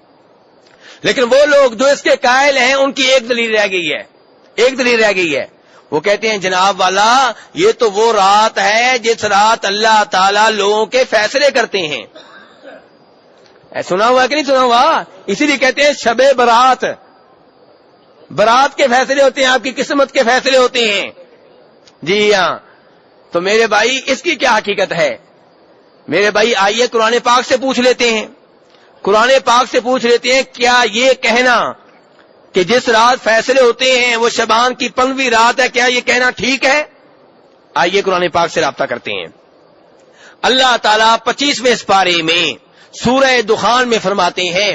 [SPEAKER 2] لیکن وہ لوگ جو اس کے قائل ہیں ان کی ایک دلیل رہ گئی ہے، وہ کہتے ہیں جناب والا یہ تو وہ رات ہے جس رات اللہ تعالیٰ لوگوں کے فیصلے کرتے ہیں. سنا ہوا کہ نہیں سنا ہوا؟ اسی لیے کہتے ہیں شب برات. برات کے فیصلے ہوتے ہیں، آپ کی قسمت کے فیصلے ہوتے ہیں. جی ہاں. تو میرے بھائی اس کی کیا حقیقت ہے؟ میرے بھائی آئیے قرآن پاک سے پوچھ لیتے ہیں. قرآن پاک سے پوچھ لیتے ہیں کیا یہ کہنا کہ جس رات فیصلے ہوتے ہیں وہ شعبان کی 15ویں رات ہے، کیا یہ کہنا ٹھیک ہے؟ آئیے قرآن پاک سے رابطہ کرتے ہیں. اللہ تعالیٰ 25ویں سپارے میں سورہ دخان میں فرماتے ہیں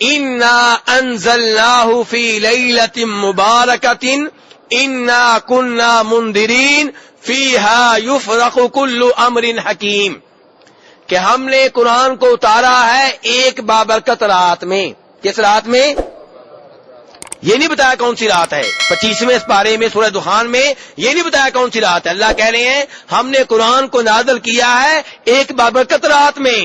[SPEAKER 2] اِنَّا أَنزَلْنَاهُ فِي لَيْلَةٍ مُبَارَكَةٍ اِنَّا كُنَّا مُنذِرِينَ فِيهَا يُفْرَقُ كُلُّ أَمْرٍ حَكِيمٍ کہ ہم نے قرآن کو اتارا ہے ایک بابرکت رات میں. کس رات میں؟ یہ نہیں بتایا کون سی رات ہے. 25ویں سپارے میں سورہ دخان میں یہ نہیں بتایا کون سی رات ہے. اللہ کہہ رہے ہیں ہم نے قرآن کو نازل کیا ہے ایک بابرکت رات میں.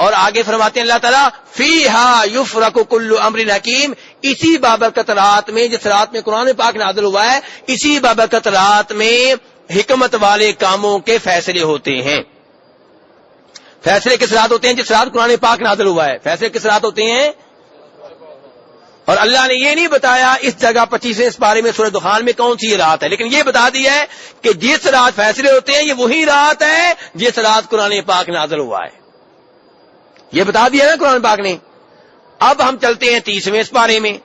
[SPEAKER 2] اور آگے فرماتے ہیں اللہ تعالیٰ فیہا یفرق کل امر حکیم، اسی بابرکت رات میں، جس رات میں قرآن پاک نازل ہوا ہے، اسی بابرکت رات میں حکمت والے کاموں کے فیصلے ہوتے ہیں. فیصلے کس رات ہوتے ہیں؟ جس رات قرآن پاک نازل ہوا ہے. فیصلے کس رات ہوتے ہیں؟ اور اللہ نے یہ نہیں بتایا اس جگہ 25ویں سپارے میں سورہ دخان میں کون سی یہ رات ہے، لیکن یہ بتا دیا ہے کہ جس رات فیصلے ہوتے ہیں یہ وہی رات ہے جس رات قرآن پاک نازل ہوا ہے. یہ بتا دیا نا قرآن پاک نے. اب ہم چلتے ہیں 30ویں سپارے میں،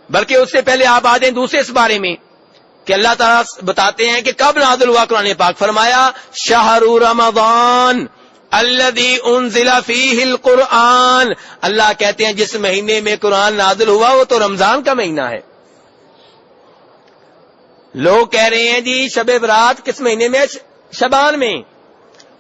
[SPEAKER 2] بلکہ اس سے پہلے آپ آ جائیں دوسرے سپارے میں کہ اللہ تعالیٰ بتاتے ہیں کہ کب نازل ہوا قرآن پاک. فرمایا شہر رمضان الذی انزل فیہ القرآن. اللہ کہتے ہیں جس مہینے میں قرآن نازل ہوا وہ تو رمضان کا مہینہ ہے. لوگ کہہ رہے ہیں جی شب برات کس مہینے میں؟ شعبان میں.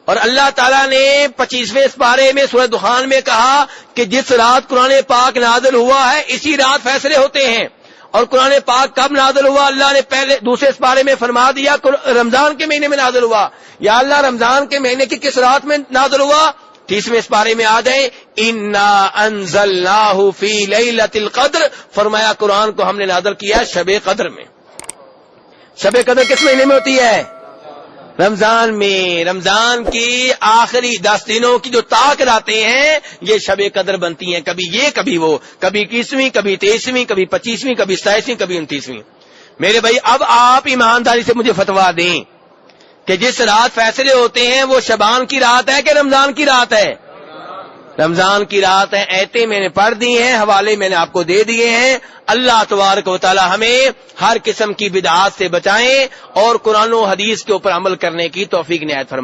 [SPEAKER 2] اور اللہ تعالیٰ نے 25ویں سپارے میں سورہ دخان میں کہا کہ جس رات قرآن پاک نازل ہوا ہے اسی رات فیصلے ہوتے ہیں. اور قرآن پاک کب نازل ہوا؟ اللہ نے پہلے دوسرے سپارے میں فرما دیا رمضان کے مہینے میں نازل ہوا. یا اللہ رمضان کے مہینے کی کس رات میں نازل ہوا؟ 30ویں سپارے میں آ جائیں اِنَّا أَنزَلْنَاهُ فِي لَيْلَةِ الْقَدْرِ. فرمایا قرآن کو ہم نے نازل کیا شب قدر میں. شب قدر کس مہینے میں ہوتی ہے؟ رمضان میں. رمضان کی آخری 10 دنوں کی جو طاق راتیں ہیں یہ شب قدر بنتی ہیں. کبھی یہ کبھی وہ، کبھی 21ویں، کبھی 23ویں، کبھی 25ویں، کبھی 27ویں، کبھی 29ویں. میرے بھائی اب آپ ایمانداری سے مجھے فتوا دیں کہ جس رات فیصلے ہوتے ہیں وہ شعبان کی رات ہے کہ رمضان کی رات ہے؟ رمضان کی رات ہے. ایتیں میں نے پڑھ دی ہیں، حوالے میں نے آپ کو دے دیے ہیں. اللہ تبارک و تعالی ہمیں ہر قسم کی بدعات سے بچائیں اور قرآن و حدیث کے اوپر عمل کرنے کی توفیق عنایت فرمائے.